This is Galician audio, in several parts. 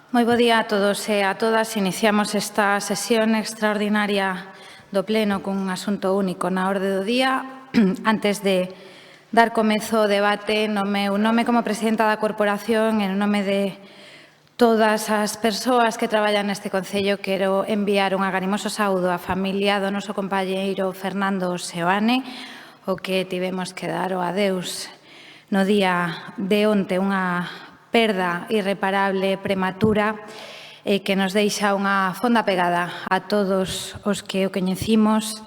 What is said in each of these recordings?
Moi bo día a todos e a todas. Iniciamos esta sesión extraordinaria do Pleno cun asunto único na orde do día. Antes de dar comezo ao debate, no meu nome como presidenta da Corporación e no nome de todas as persoas que traballan neste Concello, quero enviar un agarimoso saúdo á familia do noso compañeiro Fernando Seoane, o que tivemos que dar o adeus no día de onte, unha perda irreparable prematura que nos deixa unha fonda pegada a todos os que o coñecimos.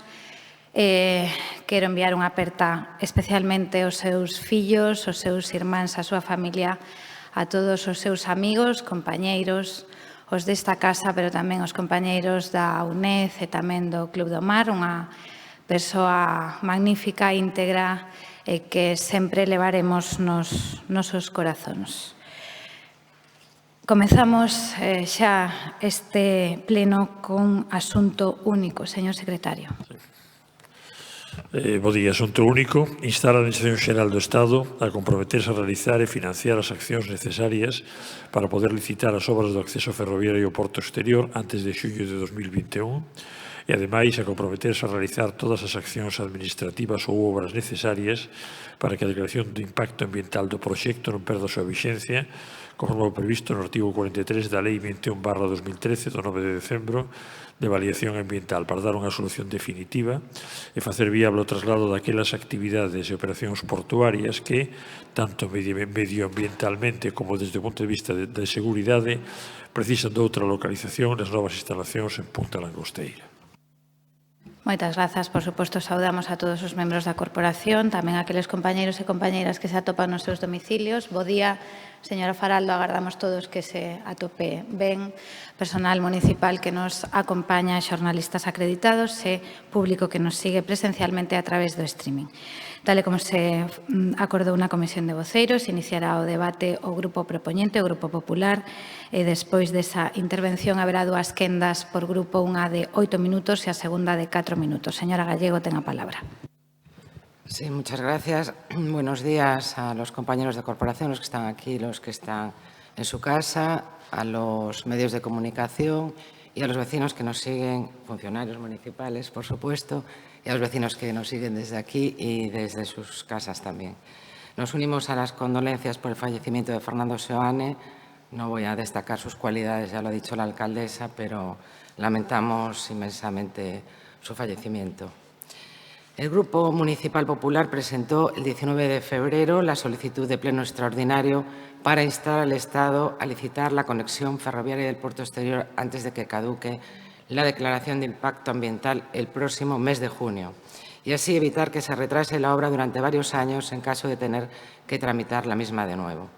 Quero enviar unha aperta especialmente aos seus fillos, aos seus irmáns, a súa familia, a todos os seus amigos, compañeiros, os desta casa, pero tamén os compañeiros da UNED e tamén do Club do Mar, unha persoa magnífica, íntegra, que sempre levaremos nos nosos corazóns. Comezamos xa este pleno con asunto único, señor secretario. Bo día, asunto único. Instar a Administración Xeral do Estado a comprometerse a realizar e financiar as accións necesarias para poder licitar as obras do acceso ferroviario ao porto exterior antes de xullo de 2021 e, ademais, a comprometerse a realizar todas as accións administrativas ou obras necesarias para que a declaración de impacto ambiental do proxecto non perda a súa vixencia, conforme previsto no artigo 43 da Lei 21/2013 do 9 de decembro de avaliación ambiental, para dar unha solución definitiva e facer viable o traslado daquelas actividades e operacións portuarias que, tanto medioambientalmente como desde o punto de vista de seguridade, precisan de outra localización nas novas instalacións en Punta Langosteira. Moitas grazas, por suposto, saudamos a todos os membros da corporación, tamén a aqueles compañeiros e compañeiras que se atopan nos seus domicilios. Bo día, señora Faraldo, agardamos todos que se atope ben, personal municipal que nos acompaña, xornalistas acreditados e público que nos sigue presencialmente a través do streaming. Tal e como se acordou na Comisión de Voceiros, iniciará o debate o Grupo Propoñente, o Grupo Popular, e despois desa intervención haberá dúas quendas por grupo, unha de 8 minutos e a segunda de 4 minutos. Señora Gallego, ten a palabra. Sí, muchas gracias. Buenos días a los compañeros de corporación, los que están aquí, los que están en su casa, a los medios de comunicación y a los vecinos que nos siguen, funcionarios municipales, por supuesto, y a los vecinos que nos siguen desde aquí y desde sus casas también. Nos unimos a las condolencias por el fallecimiento de Fernando Seoane. No voy a destacar sus cualidades, ya lo ha dicho la alcaldesa, pero lamentamos inmensamente su fallecimiento. El Grupo Municipal Popular presentó el 19 de febrero la solicitud de pleno extraordinario para instar al Estado a licitar la conexión ferroviaria del puerto exterior antes de que caduque la declaración de impacto ambiental el próximo mes de junio y así evitar que se retrase la obra durante varios años en caso de tener que tramitar la misma de nuevo.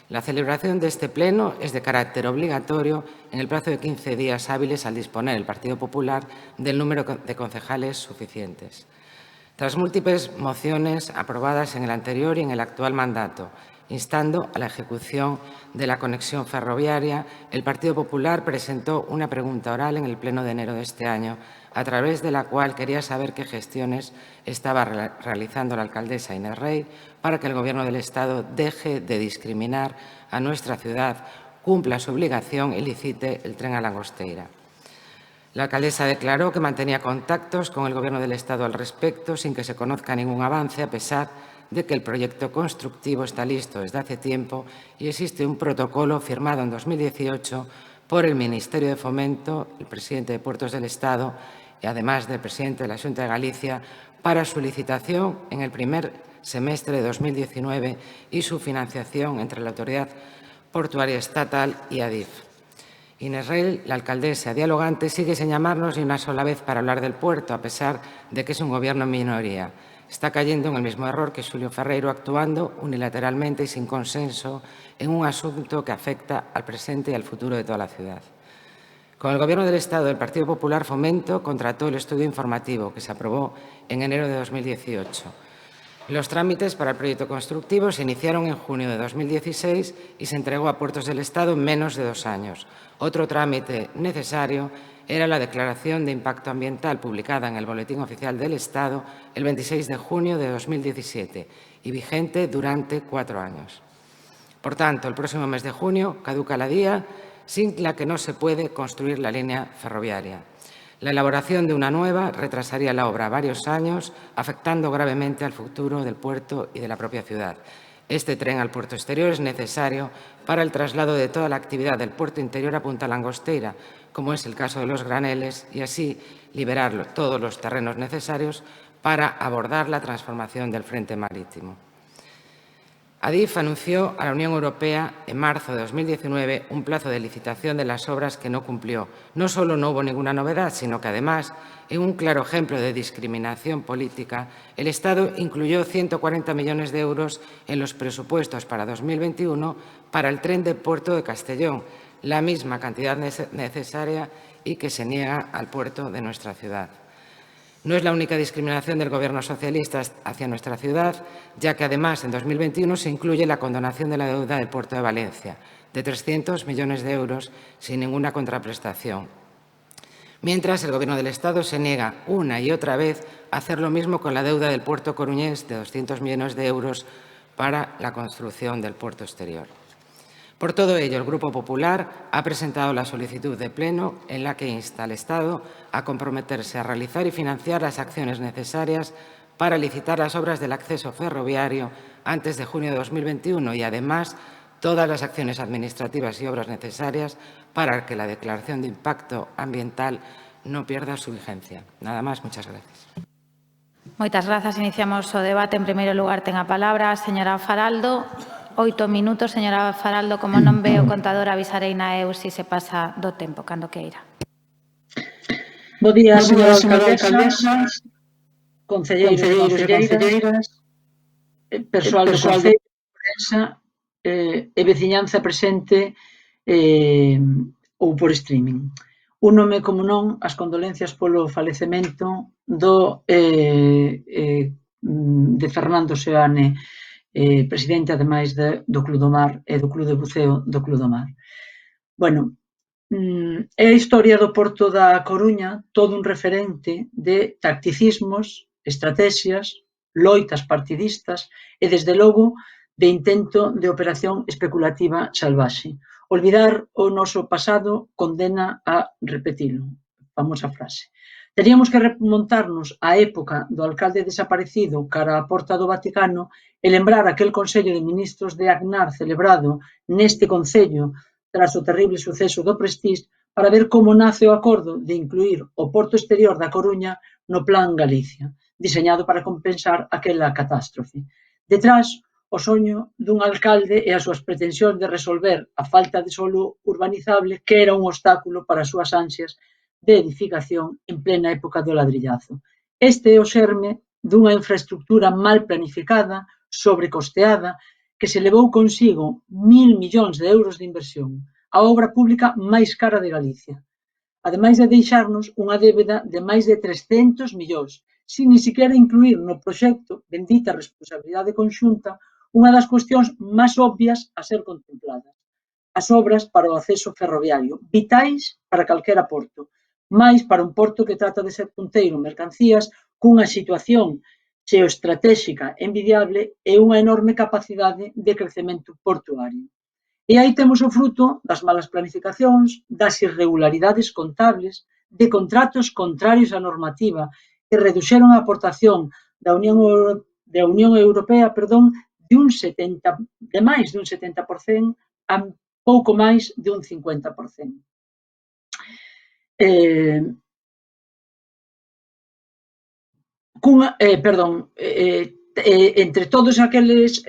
La celebración de este pleno es de carácter obligatorio en el plazo de 15 días hábiles al disponer el Partido Popular del número de concejales suficientes. Tras múltiples mociones aprobadas en el anterior y en el actual mandato, instando a la ejecución de la conexión ferroviaria, el Partido Popular presentó una pregunta oral en el Pleno de enero de este año, a través de la cual quería saber qué gestiones estaba realizando la alcaldesa Inés Rey para que el Gobierno del Estado deje de discriminar a nuestra ciudad, cumpla su obligación y licite el tren a Langosteira. La alcaldesa declaró que mantenía contactos con el Gobierno del Estado al respecto sin que se conozca ningún avance, a pesar de que el proyecto constructivo está listo desde hace tiempo y existe un protocolo firmado en 2018 por el Ministerio de Fomento, el presidente de Puertos del Estado y además del presidente de la Xunta de Galicia para su licitación en el primer semestre de 2019 y su financiación entre la Autoridad Portuaria Estatal y Adif. Inés Rey, la alcaldesa dialogante, sigue sin llamarnos ni una sola vez para hablar del puerto, a pesar de que es un gobierno en minoría. Está cayendo en el mismo error que Xulio Ferreiro, actuando unilateralmente y sin consenso en un asunto que afecta al presente y al futuro de toda la ciudad. Con el Gobierno del Estado, el Partido Popular Fomento contrató el estudio informativo que se aprobó en enero de 2018. Los trámites para el proyecto constructivo se iniciaron en junio de 2016 y se entregó a Puertos del Estado en menos de 2 años. Otro trámite necesario era la declaración de impacto ambiental publicada en el Boletín Oficial del Estado el 26 de junio de 2017 y vigente durante 4 años. Por tanto, el próximo mes de junio caduca la DIA sin la que no se puede construir la línea ferroviaria. La elaboración de una nueva retrasaría la obra varios años, afectando gravemente al futuro del puerto y de la propia ciudad. Este tren al puerto exterior es necesario para el traslado de toda la actividad del puerto interior a Punta Langosteira, como es el caso de los graneles, y así liberar todos los terrenos necesarios para abordar la transformación del frente marítimo. Adif anunció a la Unión Europea en marzo de 2019 un plazo de licitación de las obras que no cumplió. No solo no hubo ninguna novedad, sino que además, en un claro ejemplo de discriminación política, el Estado incluyó 140 millones de euros en los presupuestos para 2021 para el tren de Puerto de Castellón, la misma cantidad necesaria y que se niega al puerto de nuestra ciudad. No es la única discriminación del Gobierno socialista hacia nuestra ciudad, ya que además en 2021 se incluye la condonación de la deuda del puerto de Valencia, de 300 millones de euros, sin ninguna contraprestación. Mientras, el Gobierno del Estado se niega una y otra vez a hacer lo mismo con la deuda del puerto coruñés de 200 millones de euros para la construcción del puerto exterior. Por todo ello, el Grupo Popular ha presentado la solicitud de pleno en la que insta al Estado a comprometerse a realizar y financiar las acciones necesarias para licitar las obras del acceso ferroviario antes de junio de 2021 y, además, todas las acciones administrativas y obras necesarias para que la declaración de impacto ambiental no pierda su vigencia. Nada más, muchas gracias. Moitas grazas. Iniciamos o debate. En primeiro lugar, ten a palabra a señora Faraldo. 8 minutos, señora Faraldo. Como non veo o contador, avisarei na EU se se pasa do tempo, cando queira. Bo día, señora alcaldesa, concelleiros e concelleiras, persoal do Concello, prensa e veciñanza presente ou por streaming. Únome, como non, as condolencias polo falecemento de Fernando Seoane, presidente, ademais, do Club do Mar e do Club de Buceo do Club do Mar. Bueno, é a historia do Porto da Coruña todo un referente de tacticismos, estrategias, loitas partidistas e, desde logo, de intento de operación especulativa salvaxe. Olvidar o noso pasado condena a repetilo. Famosa frase. Teríamos que remontarnos á época do alcalde desaparecido cara á porta do Vaticano e lembrar aquel Consello de Ministros de Aznar celebrado neste Concello tras o terrible suceso do Prestige para ver como nace o acordo de incluir o Porto Exterior da Coruña no Plan Galicia, diseñado para compensar aquela catástrofe. Detrás, o soño dun alcalde e as súas pretensións de resolver a falta de solo urbanizable que era un obstáculo para as súas ansias de edificación en plena época do ladrillazo. Este é o xerme dunha infraestructura mal planificada, sobrecosteada, que se levou consigo 1.000 millóns de euros de inversión, a obra pública máis cara de Galicia, ademais de deixarnos unha débeda de máis de 300 millóns, sin ni siquiera incluir no proxecto, bendita responsabilidade conxunta, unha das cuestións máis obvias a ser contempladas. As obras para o acceso ferroviario, vitais para calquera porto, máis para un porto que trata de ser punteiro en mercancías cunha situación xeoestratéxica envidiable e unha enorme capacidade de crecemento portuario. E aí temos o fruto das malas planificacións, das irregularidades contables, de contratos contrarios á normativa que reduxeron a aportación da Unión Europea de máis dun 70% a pouco máis de un 50%. Entre todos aqueles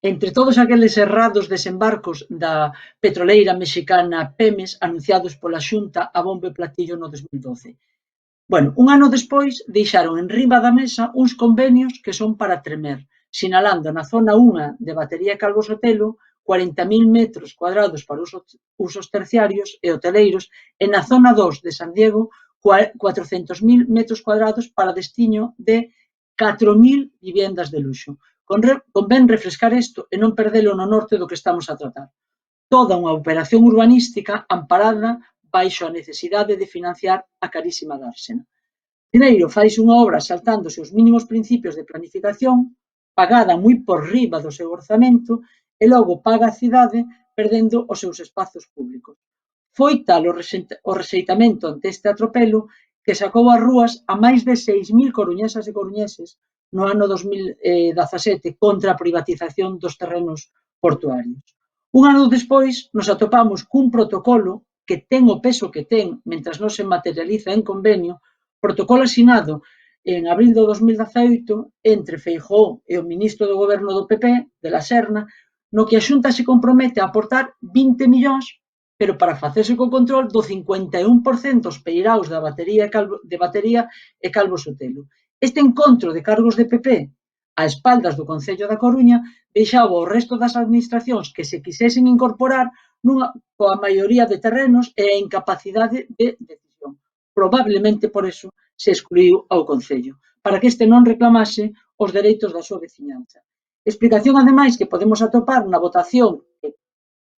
entre todos aqueles errados desembarcos da petroleira mexicana Pemex anunciados pola Xunta a bombo e platillo no 2012. Bueno, un ano despois deixaron enriba da mesa uns convenios que son para tremer, sinalando na zona 1 de Batería e Calvo Sotelo 40.000 metros cuadrados para usos terciarios e hoteleiros e na zona 2 de San Diego 400.000 metros cuadrados para destiño de 4.000 viviendas de luxo. Convén refrescar isto e non perdelo no norte do que estamos a tratar. Toda unha operación urbanística amparada baixo a necesidade de financiar a carísima dársena. Primeiro, faise unha obra saltándose os mínimos principios de planificación, pagada moi por riba do seu orzamento, e logo paga a cidade perdendo os seus espazos públicos. Foi tal o rexeitamento ante este atropelo que sacou ás rúas a máis de 6.000 coruñesas e coruñeses no ano 2017 contra a privatización dos terrenos portuarios. Un ano despois nos atopamos cun protocolo que ten o peso que ten mentras non se materializa en convenio, protocolo asinado en abril do 2018 entre Feijóo e o ministro do goberno do PP, de la Serna, no que a Xunta se compromete a aportar 20 millóns, pero para facerse co control do 51% os peiraos de batería e Calvo Sotelo. Este encontro de cargos de PP a espaldas do Concello da Coruña deixaba o resto das administracións que se quisesen incorporar coa maioría de terrenos e a incapacidade de decisión. Probablemente por eso se excluiu ao Concello, para que este non reclamase os dereitos da súa veciñanza. Explicación, ademais, que podemos atopar na votación que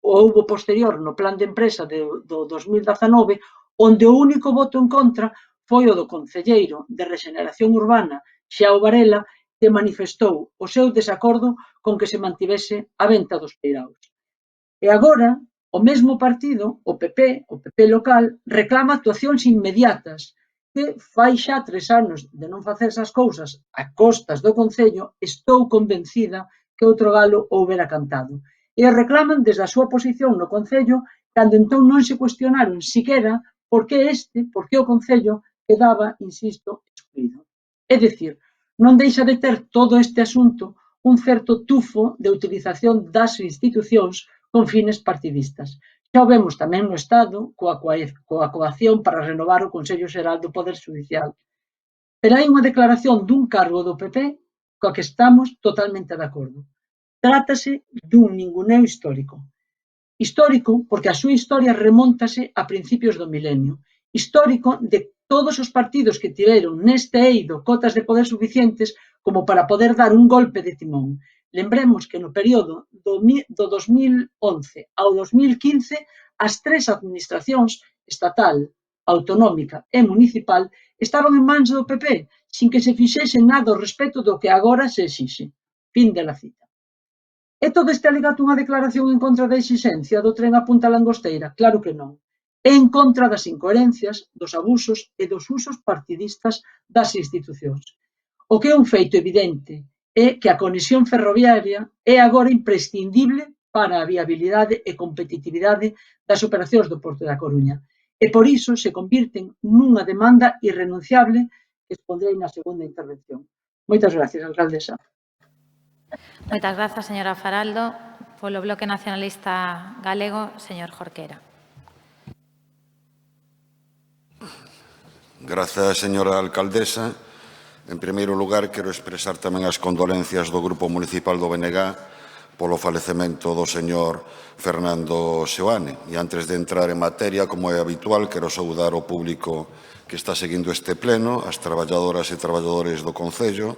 houbo posterior no plan de empresa do 2019, onde o único voto en contra foi o do concelleiro de Rexeneración Urbana, Xiao Varela, que manifestou o seu desacordo con que se mantivese a venta dos peiraos. E agora, o mesmo partido, o PP local, reclama actuacións inmediatas, que fai xa 3 anos de non facer esas cousas a costas do Concello, estou convencida que outro galo houbera cantado. E reclaman desde a súa posición no Concello, cando entón non se cuestionaron siquera por que o Concello quedaba, insisto, excluído. É dicir, non deixa de ter todo este asunto un certo tufo de utilización das institucións con fines partidistas. Xa o vemos tamén no Estado coa coacción para renovar o Consello Xeral do Poder Xudicial. Pero hai unha declaración dun cargo do PP coa que estamos totalmente de acordo. Trátase dun ninguneo histórico. Histórico porque a súa historia remóntase a principios do milenio. Histórico de todos os partidos que tiveron neste eido cotas de poder suficientes como para poder dar un golpe de timón. Lembremos que no período do 2011 ao 2015 as 3 administracións, estatal, autonómica e municipal, estaban en mans do PP, sin que se fixese nada ao respecto do que agora se exixe. Fin de la cita. É todo este alegato unha declaración en contra da exixencia do tren a Punta Langosteira? Claro que non. É en contra das incoherencias, dos abusos e dos usos partidistas das institucións. O que é un feito evidente é que a conexión ferroviaria é agora imprescindible para a viabilidade e competitividade das operacións do Porto da Coruña. E por iso se convirten nunha demanda irrenunciable que expondrei na segunda intervención. Moitas gracias, alcaldesa. Moitas grazas, señora Faraldo. Polo Bloque Nacionalista Galego, señor Jorquera. Grazas, señora alcaldesa. En primeiro lugar, quero expresar tamén as condolencias do Grupo Municipal do BNG polo falecemento do señor Fernando Seoane. E antes de entrar en materia, como é habitual, quero saudar o público que está seguindo este pleno, as traballadoras e traballadores do Concello,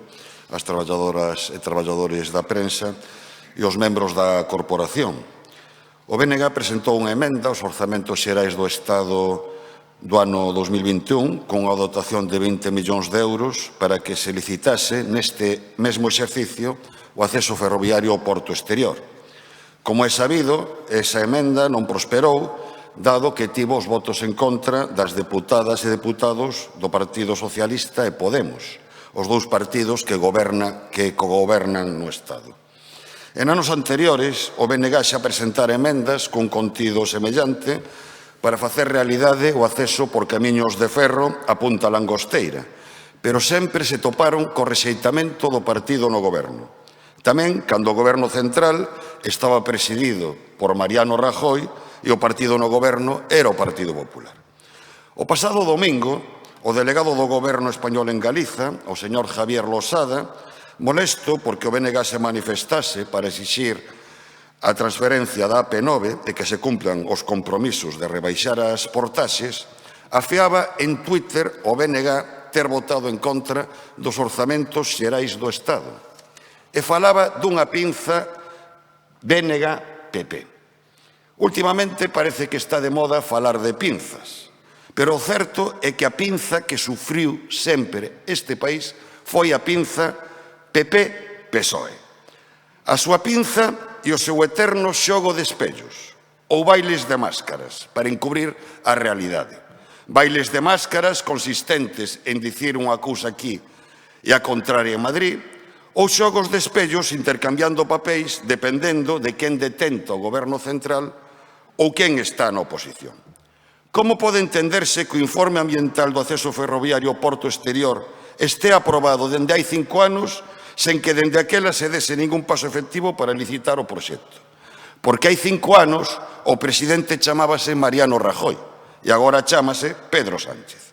as traballadoras e traballadores da prensa e os membros da corporación. O BNG presentou unha emenda aos orzamentos xerais do Estado do ano 2021 con unha dotación de 20 millóns de euros para que se licitase neste mesmo exercicio o acceso ferroviario ao porto exterior. Como é sabido, esa emenda non prosperou, dado que tivo os votos en contra das deputadas e deputados do Partido Socialista e Podemos, os dous partidos que cogobernan no Estado. En anos anteriores, o BNG xa presentara emendas con contido semellante para facer realidade o acceso por camiños de ferro a Punta Langosteira, pero sempre se toparon co rexeitamento do partido no goberno. Tamén, cando o goberno central estaba presidido por Mariano Rajoy e o partido no goberno era o Partido Popular. O pasado domingo, o delegado do goberno español en Galiza, o señor Javier Losada, molesto porque o BNG se manifestase para exixir a transferencia da AP9 e que se cumplan os compromisos de rebaixar as portaxes, afeaba en Twitter o BNG ter votado en contra dos orzamentos xerais do Estado e falaba dunha pinza BNG-PP. Últimamente parece que está de moda falar de pinzas, pero o certo é que a pinza que sufriu sempre este país foi a pinza PP-PSOE. A súa pinza e o seu eterno xogo de espellos, ou bailes de máscaras para encubrir a realidade. Bailes de máscaras consistentes en dicir unha cousa aquí e a contraria en Madrid, ou xogos de espellos intercambiando papéis dependendo de quen detenta o goberno central ou quen está na oposición. Como pode entenderse que o informe ambiental do acceso ferroviario ao porto exterior este aprobado dende hai 5 anos sen que dende aquela se dese ningún paso efectivo para licitar o proxecto? Porque hai 5 anos o presidente chamábase Mariano Rajoy e agora chámase Pedro Sánchez.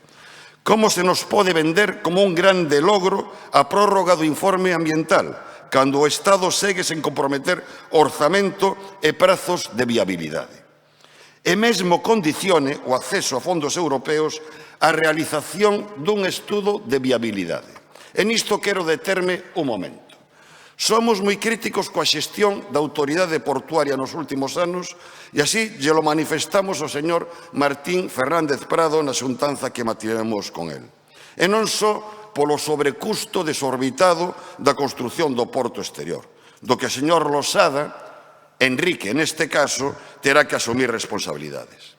Como se nos pode vender como un grande logro a prórroga do informe ambiental cando o Estado segue sen comprometer orzamento e prazos de viabilidade? E mesmo condicione o acceso a fondos europeos a realización dun estudo de viabilidade. E nisto quero determe un momento. Somos moi críticos coa xestión da autoridade portuaria nos últimos anos e así lle lo manifestamos ao señor Martín Fernández Prado na xuntanza que mantivemos con el. E non só polo sobrecusto desorbitado da construción do porto exterior, do que o señor Losada, Enrique neste caso, terá que asumir responsabilidades.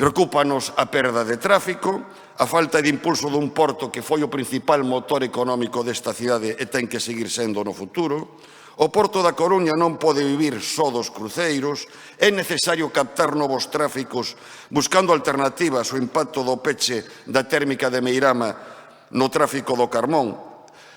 Preocúpanos a perda de tráfico, a falta de impulso dun porto que foi o principal motor económico desta cidade e ten que seguir sendo no futuro. O Porto da Coruña non pode vivir só dos cruceiros, é necesario captar novos tráficos buscando alternativas ao impacto do peche da térmica de Meirama no tráfico do carbón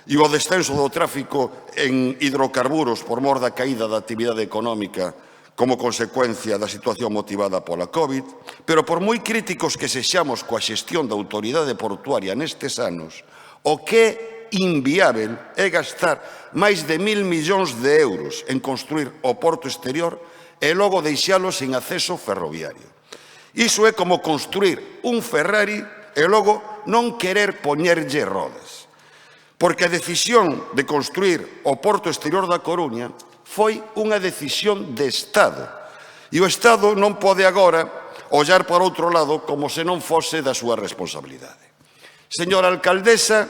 e o descenso do tráfico en hidrocarburos por mor da caída da actividade económica como consecuencia da situación motivada pola COVID, pero por moi críticos que sexamos coa xestión da autoridade portuaria nestes anos, o que é inviável é gastar máis de 1.000 millóns de euros en construir o porto exterior e logo deixalo sin acceso ferroviario. Iso é como construir un Ferrari e logo non querer poñerlle rodas. Porque a decisión de construir o porto exterior da Coruña foi unha decisión de Estado. E o Estado non pode agora ollar para outro lado como se non fose da súa responsabilidade. Señora alcaldesa,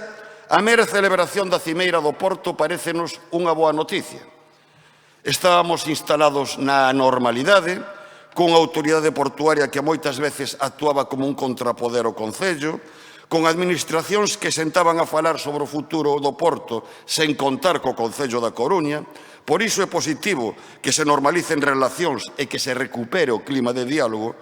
a mera celebración da cimeira do Porto parécenos unha boa noticia. Estábamos instalados na normalidade, cunha autoridade portuaria que moitas veces actuaba como un contrapoder ao Concello, con administracións que sentaban a falar sobre o futuro do Porto sen contar co Concello da Coruña. Por iso é positivo que se normalicen relacións e que se recupere o clima de diálogo,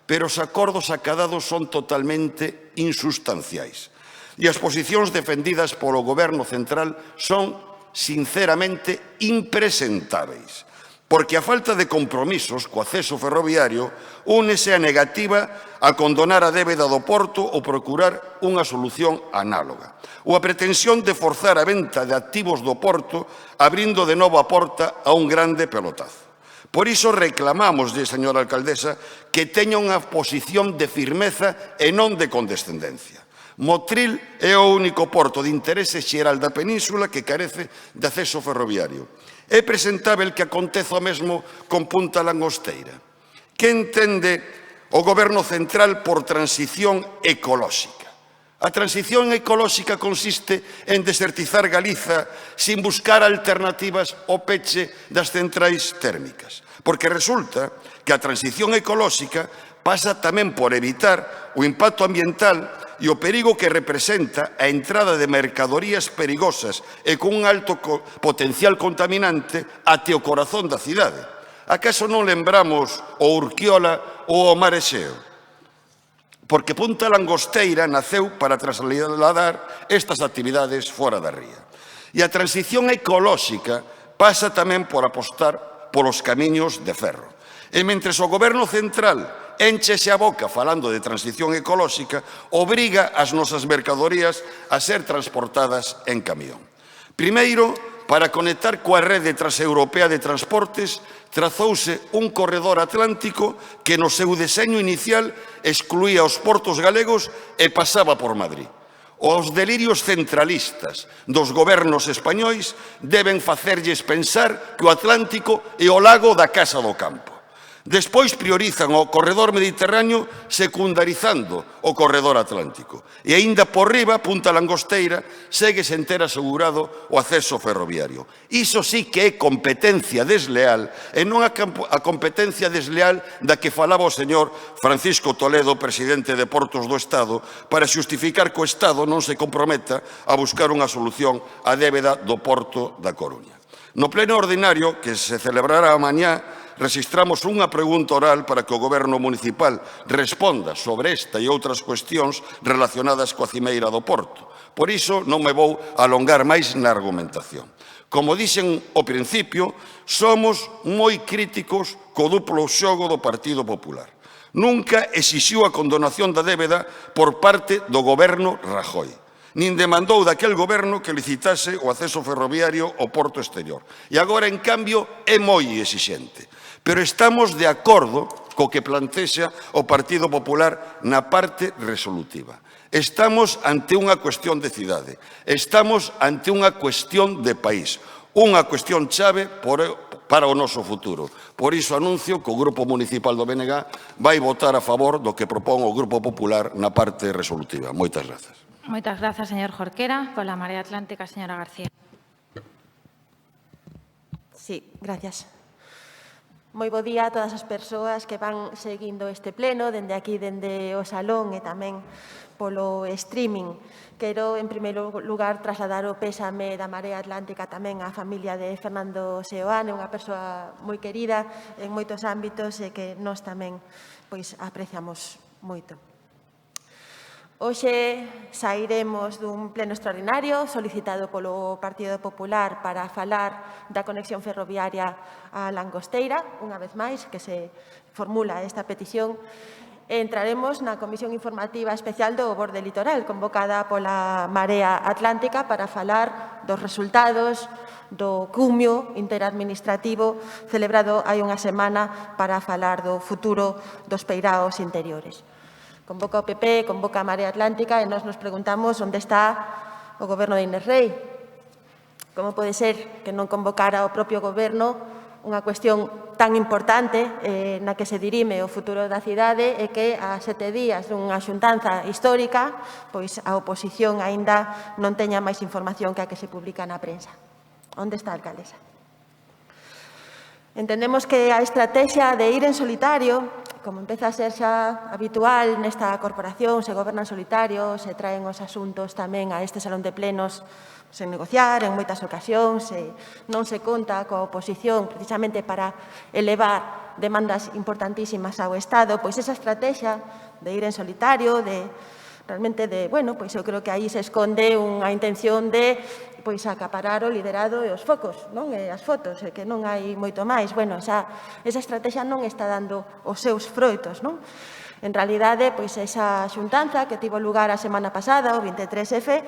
pero os acordos acadados son totalmente insustanciais. E as posicións defendidas polo Goberno central son, sinceramente, impresentáveis. Porque a falta de compromisos co acceso ferroviario únese a negativa a condonar a débeda do Porto ou procurar unha solución análoga, ou a pretensión de forzar a venta de activos do Porto abrindo de novo a porta a un grande pelotazo. Por iso reclamámoslle, señora alcaldesa, que teña unha posición de firmeza e non de condescendencia. Motril é o único porto de interese xeral da península que carece de acceso ferroviario. É presentável que aconteza o mesmo con Punta Langosteira. Que entende o Goberno central por transición ecolóxica? A transición ecolóxica consiste en desertizar Galiza sin buscar alternativas ao peche das centrais térmicas. Porque resulta que a transición ecolóxica pasa tamén por evitar o impacto ambiental e o perigo que representa a entrada de mercadorías perigosas e con un alto potencial contaminante até o corazón da cidade. Acaso non lembramos o Urquiola ou o Mar Exeo? Porque Punta Langosteira naceu para trasladar estas actividades fora da ría. E a transición ecolóxica pasa tamén por apostar polos camiños de ferro. E mentres o Goberno central énchese a boca falando de transición ecolóxica, obriga as nosas mercadorías a ser transportadas en camión. Primeiro, para conectar coa rede transeuropea de transportes, trazouse un corredor atlántico que no seu deseño inicial excluía os portos galegos e pasaba por Madrid. Os delirios centralistas dos gobernos españois deben facerlles pensar que o Atlántico é o lago da Casa do Campo. Despois priorizan o corredor mediterráneo secundarizando o corredor atlántico. E aínda por riba, Punta Langosteira, segue sen ter asegurado o acceso ferroviario. Iso sí que é competencia desleal e non a competencia desleal da que falaba o señor Francisco Toledo, presidente de Portos do Estado, para xustificar que o Estado non se comprometa a buscar unha solución á débeda do Porto da Coruña. No pleno ordinario, que se celebrará mañá, rexistramos unha pregunta oral para que o Goberno municipal responda sobre esta e outras cuestións relacionadas coa cimeira do Porto. Por iso non me vou alongar máis na argumentación. Como dixen ao principio, somos moi críticos co duplo xogo do Partido Popular. Nunca exixiu a condonación da débeda por parte do Goberno Rajoy. Nin demandou daquel goberno que licitase o acceso ferroviario ao porto exterior. E agora, en cambio, é moi exixente. Pero estamos de acordo co que plantexa o Partido Popular na parte resolutiva. Estamos ante unha cuestión de cidade. Estamos ante unha cuestión de país. Unha cuestión chave para o noso futuro. Por iso anuncio que o Grupo Municipal do BNG vai votar a favor do que propón o Grupo Popular na parte resolutiva. Moitas grazas. Moitas grazas, señor Jorquera. Pola Marea Atlántica, señora García. Sí, gracias. Moi bo día a todas as persoas que van seguindo este pleno, dende aquí, dende o salón e tamén polo streaming. Quero, en primeiro lugar, trasladar o pésame da Marea Atlántica tamén á familia de Fernando Seoane, unha persoa moi querida en moitos ámbitos e que nós tamén apreciamos moito. Hoxe sairemos dun pleno extraordinario solicitado polo Partido Popular para falar da conexión ferroviaria a Langosteira, unha vez máis que se formula esta petición. Entraremos na Comisión Informativa Especial do Borde Litoral, convocada pola Marea Atlántica para falar dos resultados do cumio interadministrativo celebrado hai unha semana para falar do futuro dos peiraos interiores. Convoca o PP, convoca a Marea Atlántica e nós nos preguntamos onde está o goberno de Inés Rei. Como pode ser que non convocara o propio goberno unha cuestión tan importante na que se dirime o futuro da cidade e que a 7 días dunha xuntanza histórica pois a oposición aínda non teña máis información que a que se publica na prensa. Onde está a alcaldesa? Entendemos que a estrategia de ir en solitario, como empeza a ser xa habitual nesta corporación, se goberna en solitario, se traen os asuntos tamén a este salón de plenos sen negociar en moitas ocasións, non se conta coa oposición precisamente para elevar demandas importantísimas ao Estado, pois esa estrategia de ir en solitario, de realmente eu creo que aí se esconde unha intención de acaparar o liderado e os focos, non? E as fotos, e que non hai moito máis. Esa estrategia non está dando os seus froitos, non? En realidade, esa xuntanza que tivo lugar a semana pasada, o 23F,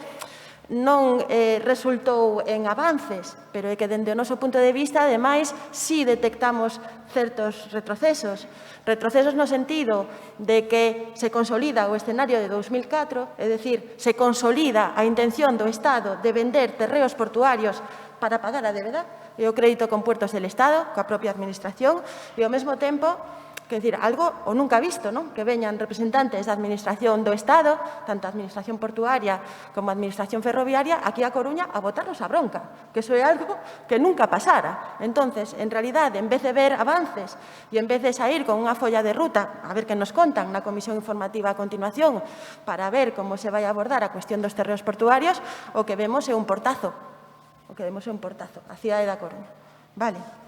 non resultou en avances, pero é que, dende o noso punto de vista, ademais, si detectamos certos retrocesos. Retrocesos no sentido de que se consolida o escenario de 2004, é dicir, se consolida a intención do Estado de vender terreos portuarios para pagar a débeda e o crédito con puertos del Estado, coa propia Administración, e ao mesmo tempo, quer dizer, algo o nunca visto, non? Que veñan representantes da Administración do Estado, tanto a Administración portuaria como a Administración ferroviaria, aquí a Coruña a botarnos a bronca, que iso é algo que nunca pasara. Entonces, en realidade, en vez de ver avances e en vez de sair con unha folla de ruta, a ver que nos contan na Comisión Informativa a continuación, para ver como se vai abordar a cuestión dos terreos portuarios, o que vemos é un portazo. O que vemos é un portazo, a cidade da Coruña. Vale.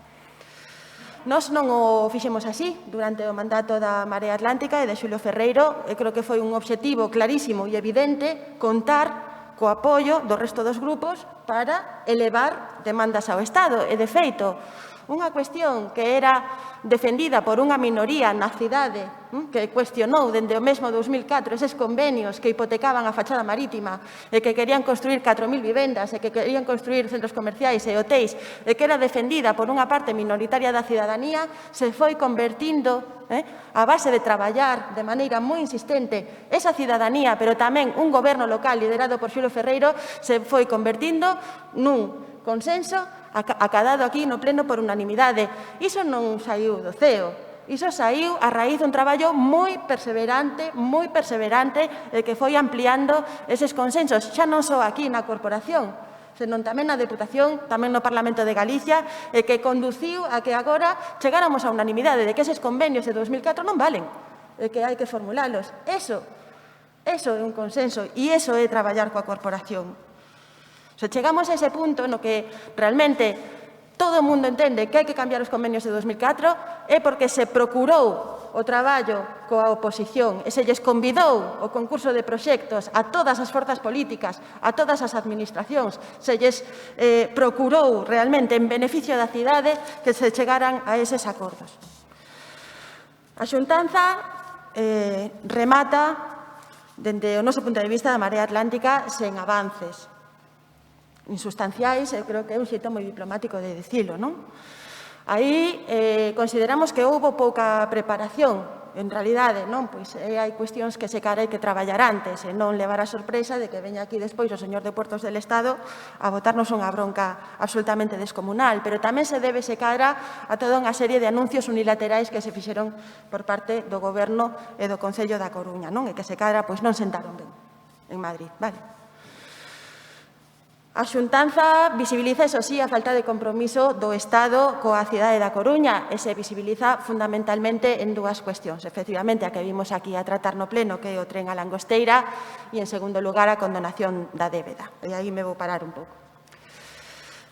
Nós non o fixemos así durante o mandato da Marea Atlántica e de Xulio Ferreiro. Eu creo que foi un obxectivo clarísimo e evidente contar co apoio do resto dos grupos para elevar demandas ao Estado. E, de feito, unha cuestión que era defendida por unha minoría na cidade que cuestionou dende o mesmo 2004 eses convenios que hipotecaban a fachada marítima e que querían construir 4.000 vivendas e que querían construir centros comerciais e hotéis e que era defendida por unha parte minoritaria da cidadanía, se foi convertindo a base de traballar de maneira moi insistente esa cidadanía, pero tamén un goberno local liderado por Xulio Ferreiro, se foi convertindo nun consenso acadado aquí no pleno por unanimidade. Iso non saiu do ceo. Iso saiu a raíz dun traballo moi perseverante, e que foi ampliando eses consensos, xa non só aquí na corporación, senón tamén na Deputación, tamén no Parlamento de Galicia, e que conduciu a que agora chegáramos a unanimidade de que eses convenios de 2004 non valen, e que hai que formulalos. Eso é un consenso, e eso é traballar coa corporación. Se chegamos a ese punto no que realmente todo o mundo entende que hai que cambiar os convenios de 2004 é porque se procurou o traballo coa oposición e se lles convidou o concurso de proxectos a todas as forzas políticas, a todas as administracións, se lles procurou realmente en beneficio da cidade que se chegaran a eses acordos. A xuntanza remata, dende o noso punto de vista da Marea Atlántica, sen avances insustanciais, eu creo que é un xeito moi diplomático de dicilo, non? Aí consideramos que houbo pouca preparación, en realidade, non? Pois hai cuestións que se cara hai que traballar antes, e non levar a sorpresa de que veña aquí despois o señor de Portos del Estado a botarnos unha bronca absolutamente descomunal, pero tamén se debe se cara a toda unha serie de anuncios unilaterais que se fixeron por parte do Goberno e do Concello da Coruña, non? E que se cara, pois non sentaron ben en Madrid, vale? A xuntanza visibiliza, eso sí, a falta de compromiso do Estado coa cidade da Coruña e se visibiliza fundamentalmente en dúas cuestións. Efectivamente, a que vimos aquí a tratar no pleno, que é o tren a Langosteira, e, en segundo lugar, a condonación da débeda. E aí me vou parar un pouco.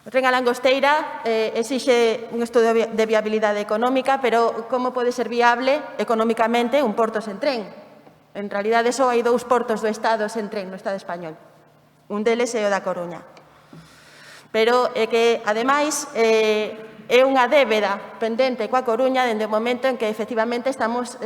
O tren a Langosteira exixe un estudo de viabilidade económica, pero como pode ser viable económicamente un porto sen tren? En realidade, só hai 2 portos do Estado sen tren no Estado español. Un deles é o da Coruña. Pero é que, ademais, é unha débeda pendente coa Coruña dende o momento en que, efectivamente, estamos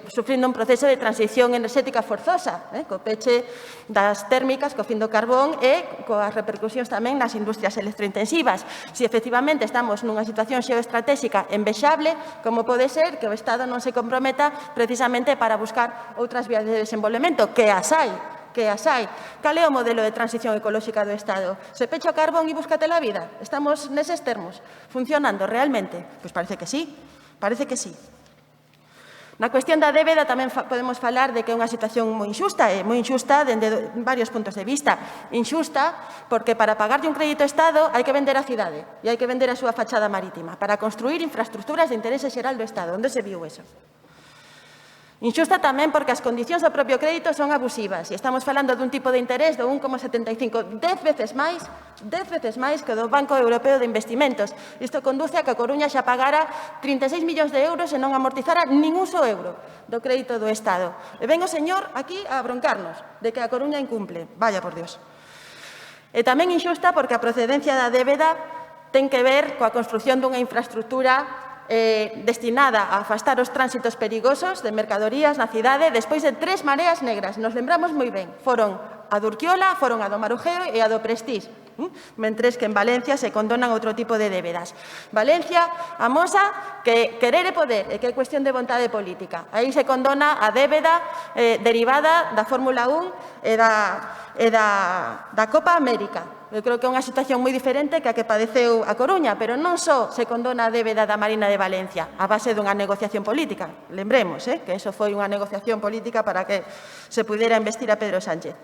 sufrindo un proceso de transición enerxética forzosa, co peche das térmicas, co fin do carbón e coas repercusións tamén nas industrias electrointensivas. Se, efectivamente, estamos nunha situación xeoestratégica envexable, como pode ser que o Estado non se comprometa precisamente para buscar outras vías de desenvolvemento, que as hai. Cal é o modelo de transición ecolóxica do Estado? Se pecha o carbón e búscate a vida? Estamos neses termos? Funcionando realmente? Pois parece que sí, Na cuestión da débeda tamén podemos falar de que é unha situación moi injusta, e moi injusta dende varios puntos de vista. Injusta porque para pagarlle un crédito ao Estado hai que vender a cidade e hai que vender a súa fachada marítima para construir infraestructuras de interese xeral do Estado. Onde se viu eso? Injusta tamén porque as condicións do propio crédito son abusivas e estamos falando dun tipo de interés do 1,75, 10 veces máis que o do Banco Europeo de Investimentos. Isto conduce a que a Coruña xa pagara 36 millóns de euros e non amortizara ningún só euro do crédito do Estado. E ven o señor aquí a broncarnos de que a Coruña incumple. Vaya por Dios. E tamén injusta porque a procedencia da débeda ten que ver coa construción dunha infraestructura destinada a afastar os tránsitos perigosos de mercadorías na cidade despois de 3 mareas negras. Nos lembramos moi ben. Foron a do Urquiola, foron a do Marujeo e a do Prestige. Mentres que en Valencia se condonan outro tipo de débedas. Valencia amosa que querer é poder e que é cuestión de vontade política. Aí se condona a débeda derivada da Fórmula 1 e da Copa América. Eu creo que é unha situación moi diferente que a que padeceu a Coruña, pero non só se condona a débeda da Marina de Valencia a base dunha negociación política. Lembremos que eso foi unha negociación política para que se pudera investir a Pedro Sánchez.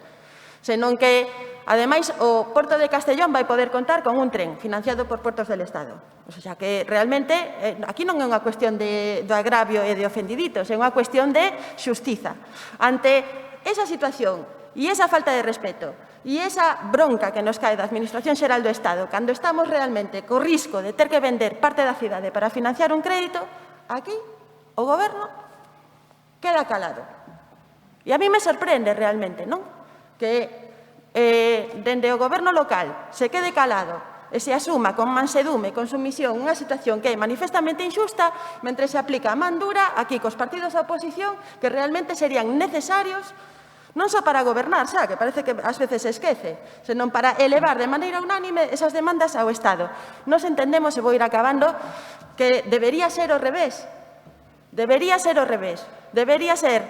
Senón que, ademais, o Porto de Castellón vai poder contar con un tren financiado por Portos del Estado. O sea que, realmente, aquí non é unha cuestión do agravio e de ofendiditos, é unha cuestión de xustiza. Ante esa situación e esa falta de respeto e esa bronca que nos cae da Administración Xeral do Estado cando estamos realmente co risco de ter que vender parte da cidade para financiar un crédito, aquí o Goberno queda calado. E a mí me sorprende realmente, non? Que dende o Goberno local se quede calado e se asuma con mansedume, con sumisión, unha situación que é manifestamente injusta mentre se aplica a man dura aquí cos partidos da oposición que realmente serían necesarios non só para gobernar, xa, que parece que ás veces se esquece, senón para elevar de maneira unánime esas demandas ao Estado. Nos entendemos, e vou ir acabando, que debería ser ao revés. Debería ser